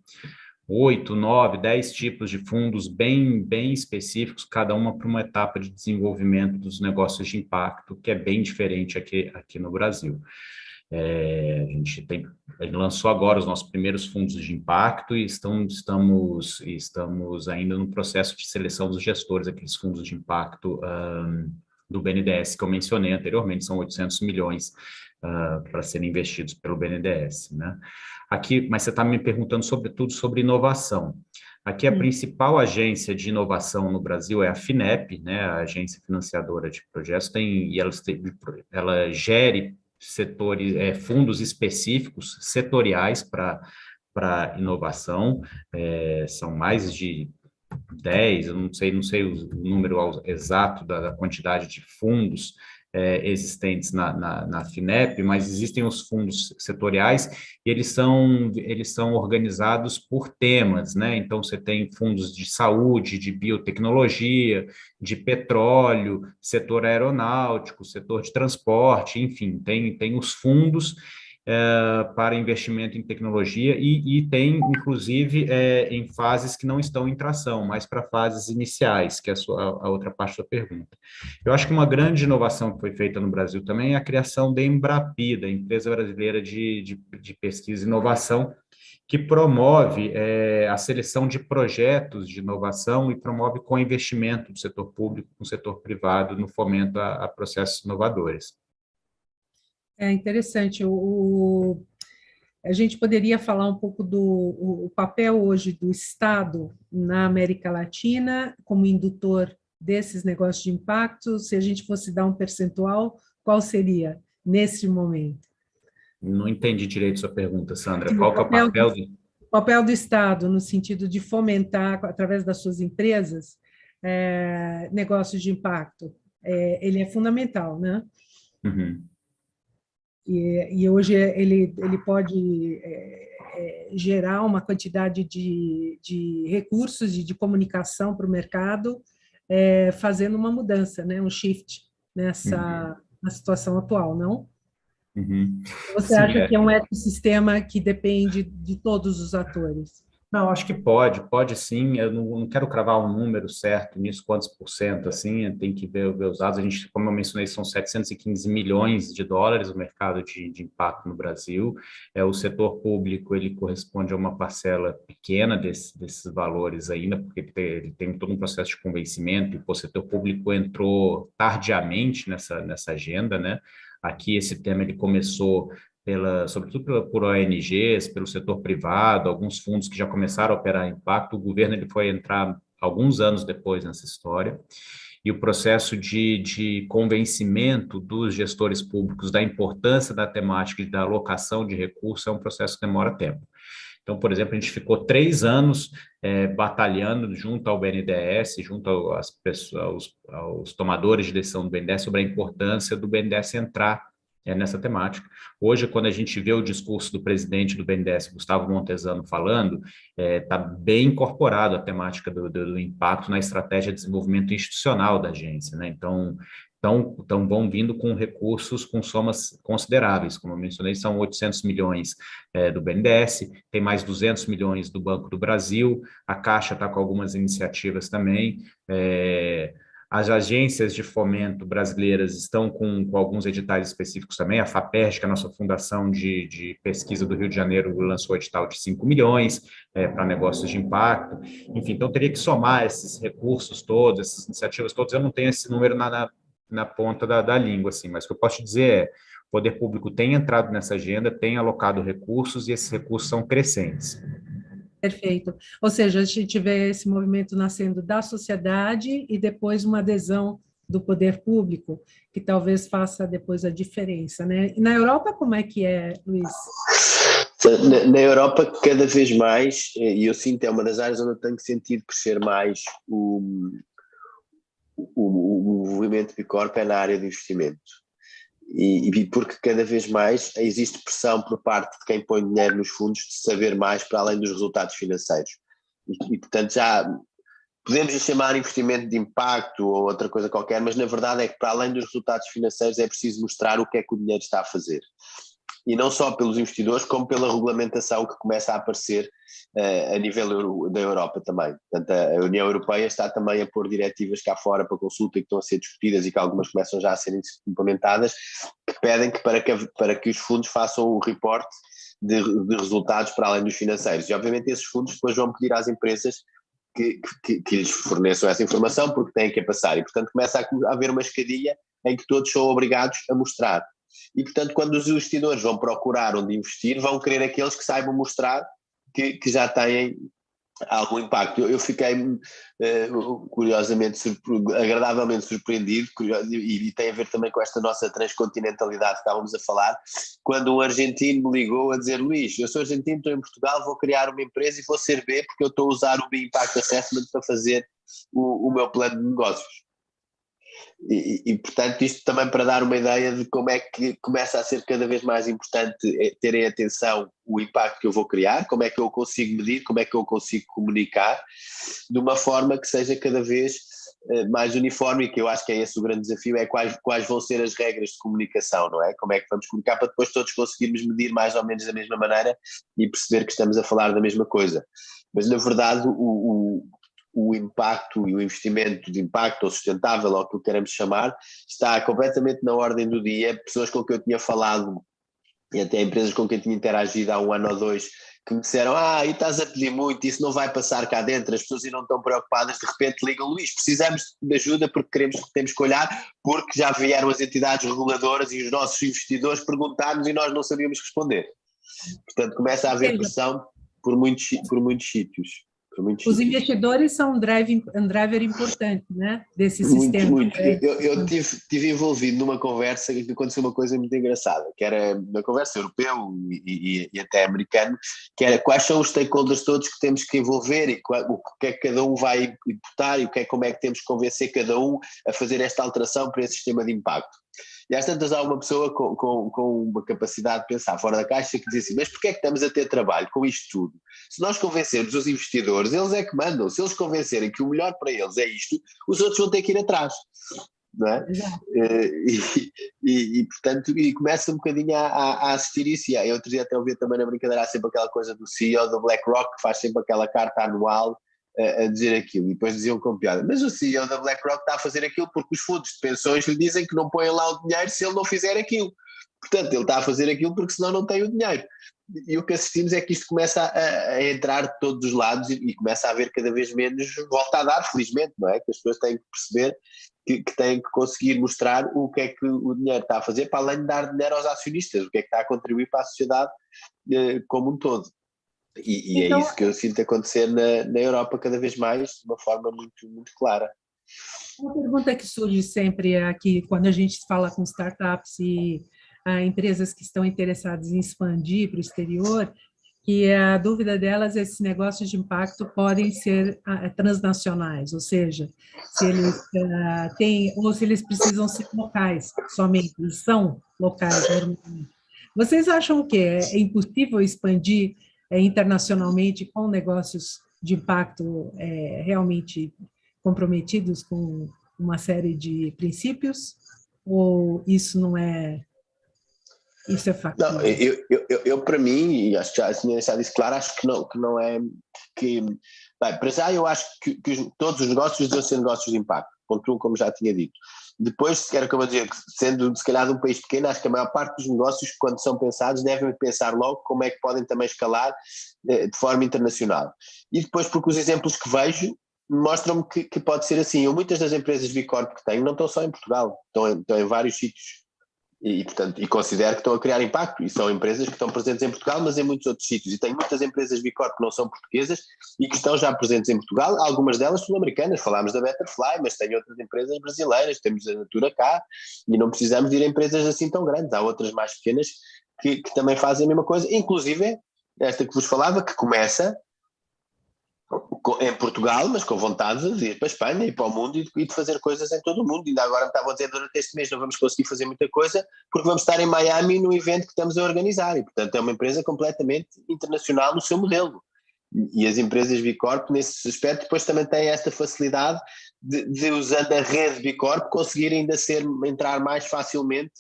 8, 9, 10 tipos de fundos bem específicos, cada uma para uma etapa de desenvolvimento dos negócios de impacto, que é bem diferente aqui no Brasil. A gente lançou agora os nossos primeiros fundos de impacto e estamos ainda no processo de seleção dos gestores, aqueles fundos de impacto do BNDES que eu mencionei anteriormente, são 800 milhões para serem investidos pelo BNDES, né? Aqui, mas você está me perguntando sobretudo sobre inovação. Aqui a principal agência de inovação no Brasil é a FINEP, né, a agência financiadora de projetos, ela gere setores, fundos específicos, setoriais para inovação, são mais de 10, eu não sei o número exato da quantidade de fundos existentes na FINEP, mas existem os fundos setoriais e eles são organizados por temas, né? Então, você tem fundos de saúde, de biotecnologia, de petróleo, setor aeronáutico, setor de transporte, enfim, tem os fundos para investimento em tecnologia e tem, inclusive, em fases que não estão em tração, mas para fases iniciais, que é a outra parte da pergunta. Eu acho que uma grande inovação que foi feita no Brasil também é a criação da Embrapi, da Empresa Brasileira de Pesquisa e Inovação, que promove a seleção de projetos de inovação e promove co-investimento do setor público com o setor privado no fomento a processos inovadores. É interessante. A gente poderia falar um pouco do papel hoje do Estado na América Latina como indutor desses negócios de impacto. Se a gente fosse dar um percentual, qual seria nesse momento? Não entendi direito sua pergunta, Sandra. Qual que é o papel o papel do Estado no sentido de fomentar, através das suas empresas, negócios de impacto? Ele é fundamental, né? Uhum. E hoje ele pode gerar uma quantidade de recursos e de comunicação para o mercado, fazendo uma mudança, né, um shift na situação atual, não? Uhum. Você Sim, acha que é um ecossistema que depende de todos os atores? Não, acho que pode sim. Eu não quero cravar um número certo nisso, quantos por cento, assim, tem que ver os dados. A gente, como eu mencionei, são 715 milhões de dólares o mercado de impacto no Brasil. O setor público, ele corresponde a uma parcela pequena desses valores ainda, porque ele tem todo um processo de convencimento, e o setor público entrou tardiamente nessa agenda, né? Aqui esse tema ele começou sobretudo por ONGs, pelo setor privado, alguns fundos que já começaram a operar impacto. O governo ele foi entrar alguns anos depois nessa história, e o processo de convencimento dos gestores públicos da importância da temática e da alocação de recursos é um processo que demora tempo. Então, por exemplo, a gente ficou 3 anos batalhando junto ao BNDES, junto aos tomadores de decisão do BNDES, sobre a importância do BNDES entrar nessa temática. Hoje, quando a gente vê o discurso do presidente do BNDES, Gustavo Montezano, falando, está bem incorporado a temática do impacto na estratégia de desenvolvimento institucional da agência, né? Então, vão vindo com recursos com somas consideráveis. Como eu mencionei, são 800 milhões do BNDES, tem mais 200 milhões do Banco do Brasil, a Caixa está com algumas iniciativas também, as agências de fomento brasileiras estão com alguns editais específicos também. A FAPERJ, que é a nossa fundação de pesquisa do Rio de Janeiro, lançou edital de 5 milhões para negócios de impacto. Enfim, então teria que somar esses recursos todos, essas iniciativas todas. Eu não tenho esse número na ponta da língua, assim, mas o que eu posso te dizer é: o poder público tem entrado nessa agenda, tem alocado recursos e esses recursos são crescentes. Perfeito. Ou seja, a gente vê esse movimento nascendo da sociedade e depois uma adesão do poder público, que talvez faça depois a diferença, né? E na Europa, como é que é, Luiz? Na Europa, cada vez mais, e eu sinto, é uma das áreas onde eu tenho sentido crescer mais o movimento Bicorp é na área de investimento. E porque cada vez mais existe pressão por parte de quem põe dinheiro nos fundos de saber mais para além dos resultados financeiros. Portanto, já podemos chamar investimento de impacto ou outra coisa qualquer, mas na verdade é que para além dos resultados financeiros é preciso mostrar o que é que o dinheiro está a fazer. E não só pelos investidores, como pela regulamentação que começa a aparecer a nível da Europa também. Portanto, a União Europeia está também a pôr diretivas cá fora para consulta e que estão a ser discutidas e que algumas começam já a ser implementadas, que pedem para que os fundos façam o reporte de resultados para além dos financeiros. E obviamente esses fundos depois vão pedir às empresas que lhes forneçam essa informação porque têm que a passar. E portanto começa a haver uma escadilha em que todos são obrigados a mostrar. E, portanto, quando os investidores vão procurar onde investir, vão querer aqueles que saibam mostrar que já têm algum impacto. Eu fiquei curiosamente, agradavelmente surpreendido, e tem a ver também com esta nossa transcontinentalidade que estávamos a falar, quando um argentino me ligou a dizer: Luís, eu sou argentino, estou em Portugal, vou criar uma empresa e vou ser B porque eu estou a usar o B-Impact Assessment para fazer o meu plano de negócios. E, portanto, isto também para dar uma ideia de como é que começa a ser cada vez mais importante terem atenção o impacto que eu vou criar, como é que eu consigo medir, como é que eu consigo comunicar de uma forma que seja cada vez mais uniforme, e que eu acho que é esse o grande desafio, é quais vão ser as regras de comunicação, não é? Como é que vamos comunicar para depois todos conseguirmos medir mais ou menos da mesma maneira e perceber que estamos a falar da mesma coisa. Mas, na verdade, o impacto e o investimento de impacto ou sustentável, ou o que queremos chamar, está completamente na ordem do dia. Pessoas com quem eu tinha falado e até empresas com quem tinha interagido há 1 ano ou 2 que me disseram: e estás a pedir muito, isso não vai passar cá dentro, as pessoas não estão preocupadas, de repente ligam: Luís, precisamos de ajuda porque temos que olhar, porque já vieram as entidades reguladoras e os nossos investidores perguntar-nos e nós não sabíamos responder. Portanto, começa a haver pressão por muitos sítios. Os investidores são um driver importante, né, desse sistema. Muito. Eu tive envolvido numa conversa que aconteceu uma coisa muito engraçada, que era uma conversa europeu e até americano, que era quais são os stakeholders todos que temos que envolver e o que é que cada um vai imputar e como é que temos que convencer cada um a fazer esta alteração para esse sistema de impacto. E às tantas há uma pessoa com uma capacidade de pensar fora da caixa que diz assim: mas porquê é que estamos a ter trabalho com isto tudo? Se nós convencermos os investidores, eles é que mandam. Se eles convencerem que o melhor para eles é isto, os outros vão ter que ir atrás. Não é? Portanto, começa um bocadinho a assistir isso. E eu outro dia até ouvi também na brincadeira, há sempre aquela coisa do CEO da BlackRock que faz sempre aquela carta anual a dizer aquilo, e depois diziam com piada: mas o CEO da BlackRock está a fazer aquilo porque os fundos de pensões lhe dizem que não põem lá o dinheiro se ele não fizer aquilo. Portanto, ele está a fazer aquilo porque senão não tem o dinheiro. E o que assistimos é que isto começa a entrar de todos os lados e começa a haver cada vez menos volta a dar, felizmente, não é? Que as pessoas têm que perceber que têm que conseguir mostrar o que é que o dinheiro está a fazer, para além de dar dinheiro aos acionistas, o que é que está a contribuir para a sociedade como um todo. E então, é isso que eu sinto acontecer na Europa cada vez mais, de uma forma muito, muito clara. Uma pergunta que surge sempre aqui, quando a gente fala com startups e empresas que estão interessadas em expandir para o exterior, que a dúvida delas é se esses negócios de impacto podem ser transnacionais, ou seja, se eles têm, ou se eles precisam ser locais somente, eles são locais normalmente. Vocês acham que é impossível expandir internacionalmente com negócios de impacto realmente comprometidos com uma série de princípios? Ou isso não é, isso é Não, factível? eu para mim, e acho que já tinha deixado isso claro, acho que não é, que, bem, para já eu acho que todos os negócios devem ser negócios de impacto, ponto um, como já tinha dito. Depois, se quero acabo de dizer que, sendo se calhar de um país pequeno, acho que a maior parte dos negócios, quando são pensados, devem pensar logo como é que podem também escalar de forma internacional. E depois, porque os exemplos que vejo mostram-me que pode ser assim. Eu, muitas das empresas B Corp que tenho não estão só em Portugal, estão em vários sítios. Portanto, considero que estão a criar impacto, e são empresas que estão presentes em Portugal, mas em muitos outros sítios, e tenho muitas empresas B Corp que não são portuguesas e que estão já presentes em Portugal, algumas delas sul-americanas, falámos da Betterfly, mas tem outras empresas brasileiras, temos a Natura cá, e não precisamos de ir a empresas assim tão grandes, há outras mais pequenas que também fazem a mesma coisa, inclusive esta que vos falava, que começa em Portugal, mas com vontade de ir para a Espanha e para o mundo e de fazer coisas em todo o mundo. Ainda agora me estavam a dizer, durante este mês não vamos conseguir fazer muita coisa porque vamos estar em Miami no evento que estamos a organizar, e portanto é uma empresa completamente internacional no seu modelo. E as empresas B Corp nesse aspecto depois também têm esta facilidade de usando a rede B Corp conseguir ainda entrar mais facilmente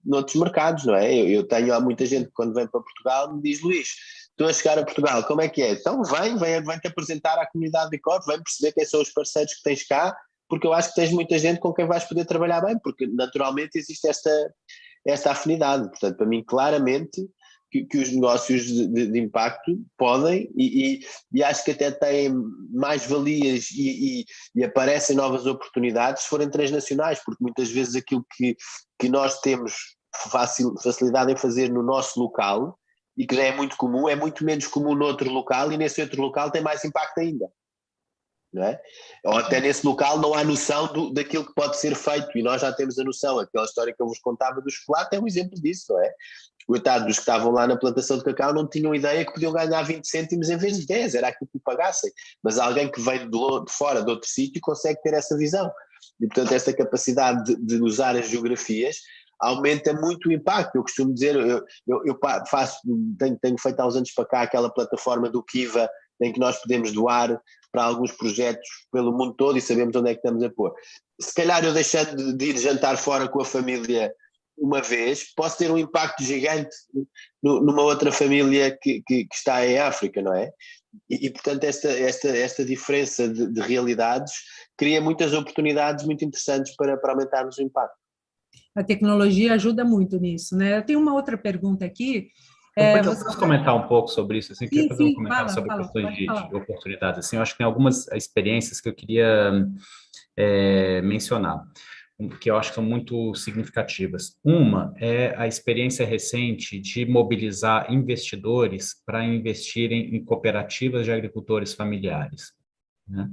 noutros mercados, não é? Eu tenho há muita gente que quando vem para Portugal me diz, Luís, estou a chegar a Portugal, como é que é? Então vem-te apresentar à comunidade de Corp, vem perceber quem são os parceiros que tens cá, porque eu acho que tens muita gente com quem vais poder trabalhar bem, porque naturalmente existe esta afinidade. Portanto, para mim, claramente, que os negócios de impacto podem e acho que até têm mais valias e aparecem novas oportunidades se forem transnacionais, porque muitas vezes aquilo que nós temos facilidade em fazer no nosso local e que já é muito comum, é muito menos comum noutro local e nesse outro local tem mais impacto ainda. Não é? Ou até nesse local não há noção daquilo que pode ser feito e nós já temos a noção. Aquela história que eu vos contava do chocolate é um exemplo disso, não é? Coitados dos que estavam lá na plantação de cacau não tinham ideia que podiam ganhar 20 cêntimos em vez de 10, era aquilo que pagassem. Mas alguém que veio de fora, de outro sítio, consegue ter essa visão. E, portanto, esta capacidade de usar as geografias aumenta muito o impacto. Eu costumo dizer, tenho feito há uns anos para cá aquela plataforma do Kiva, em que nós podemos doar para alguns projetos pelo mundo todo e sabemos onde é que estamos a pôr. Se calhar eu deixando de ir jantar fora com a família uma vez, posso ter um impacto gigante numa outra família que está em África, não é? Portanto, esta diferença de realidades cria muitas oportunidades muito interessantes para aumentarmos o impacto. A tecnologia ajuda muito nisso, né? Eu tenho uma outra pergunta aqui. Eu posso comentar um pouco sobre isso, assim, queria fazer um comentário sobre fala, questões pode falar. de oportunidades, assim, eu acho que tem algumas experiências que eu queria mencionar, que eu acho que são muito significativas. Uma é a experiência recente de mobilizar investidores para investirem em cooperativas de agricultores familiares, né?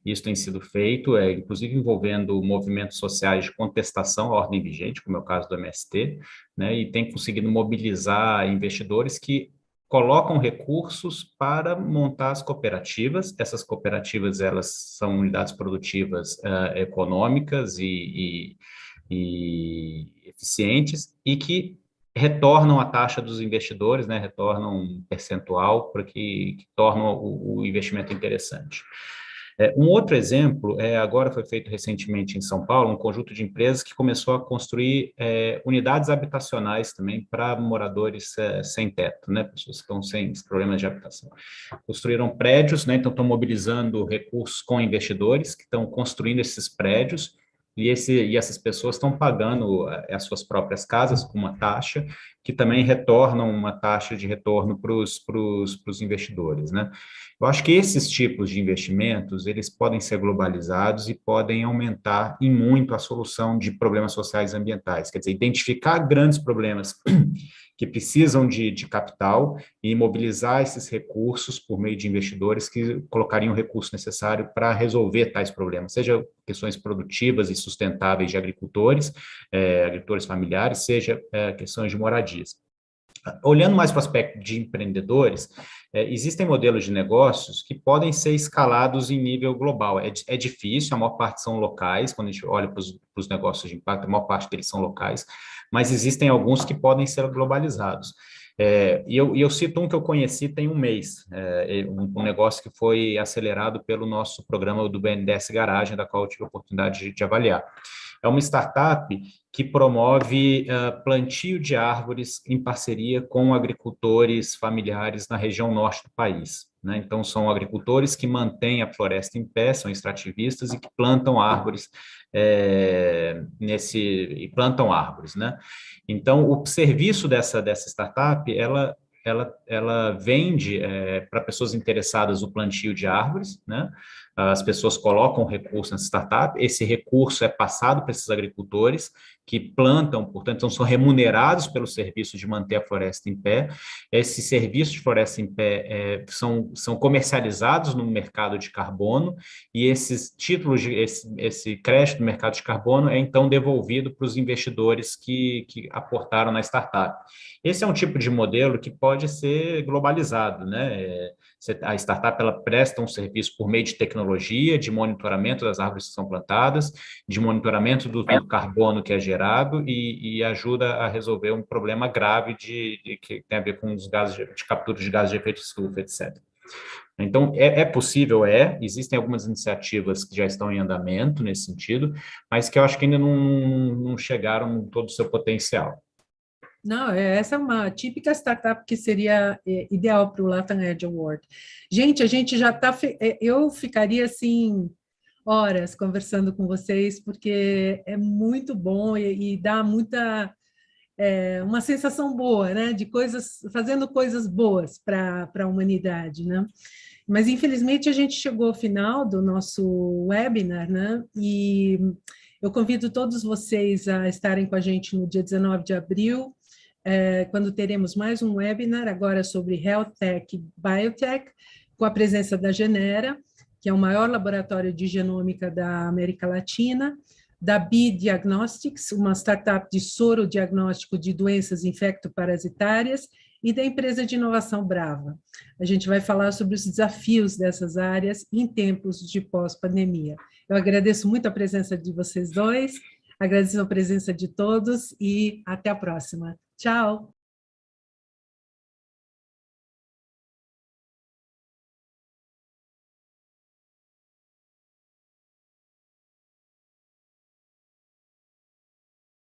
Isso tem sido feito, inclusive envolvendo movimentos sociais de contestação à ordem vigente, como é o caso do MST, né? E tem conseguido mobilizar investidores que colocam recursos para montar as cooperativas. Essas cooperativas, elas são unidades produtivas econômicas e eficientes e que retornam a taxa dos investidores, né? Retornam um percentual para que tornam o investimento interessante. Um outro exemplo, agora foi feito recentemente em São Paulo, um conjunto de empresas que começou a construir unidades habitacionais também para moradores sem teto, né, pessoas que estão sem problemas de habitação. Construíram prédios, né, então estão mobilizando recursos com investidores que estão construindo esses prédios e essas pessoas estão pagando as suas próprias casas com uma taxa, que também retornam uma taxa de retorno para os investidores, né? Eu acho que esses tipos de investimentos, eles podem ser globalizados e podem aumentar em muito a solução de problemas sociais e ambientais, quer dizer, identificar grandes problemas que precisam de capital e mobilizar esses recursos por meio de investidores que colocariam o recurso necessário para resolver tais problemas, seja questões produtivas e sustentáveis de agricultores familiares, seja questões de moradias. Olhando mais para o aspecto de empreendedores, existem modelos de negócios que podem ser escalados em nível global. É difícil, a maior parte são locais, quando a gente olha para os negócios de impacto, a maior parte deles são locais, mas existem alguns que podem ser globalizados. E eu cito um que eu conheci tem um mês, um negócio que foi acelerado pelo nosso programa do BNDES Garagem, da qual eu tive a oportunidade de avaliar. É uma startup que promove plantio de árvores em parceria com agricultores familiares na região norte do país, né? Então, são agricultores que mantêm a floresta em pé, são extrativistas e que plantam árvores plantam árvores, né? Então, o serviço dessa startup, ela vende para pessoas interessadas o plantio de árvores, né? As pessoas colocam recurso nessa startup, esse recurso é passado para esses agricultores que plantam, portanto, então são remunerados pelo serviço de manter a floresta em pé. Esses serviços de floresta em pé são comercializados no mercado de carbono e esses títulos, esse crédito no mercado de carbono é então devolvido para os investidores que aportaram na startup. Esse é um tipo de modelo que pode ser globalizado, né? A startup ela presta um serviço por meio de tecnologia, de monitoramento das árvores que são plantadas, de monitoramento do carbono que é gerado e ajuda a resolver um problema grave que tem a ver com os gases de captura de gases de efeito estufa, etc. Então, é possível, existem algumas iniciativas que já estão em andamento nesse sentido, mas que eu acho que ainda não chegaram em todo o seu potencial. Não, essa é uma típica startup que seria ideal para o Latam Edge Award. Gente, a gente já está... Eu ficaria, assim, horas conversando com vocês, porque é muito bom e dá muita... uma sensação boa, né? De fazendo coisas boas para a humanidade, né? Mas, infelizmente, a gente chegou ao final do nosso webinar, né? E eu convido todos vocês a estarem com a gente no dia 19 de abril, quando teremos mais um webinar, agora sobre Health Tech e Biotech, com a presença da Genera, que é o maior laboratório de genômica da América Latina, da Bi Diagnostics, uma startup de soro diagnóstico de doenças infectoparasitárias, e da empresa de inovação Brava. A gente vai falar sobre os desafios dessas áreas em tempos de pós-pandemia. Eu agradeço muito a presença de vocês dois, agradeço a presença de todos e até a próxima. Tchau!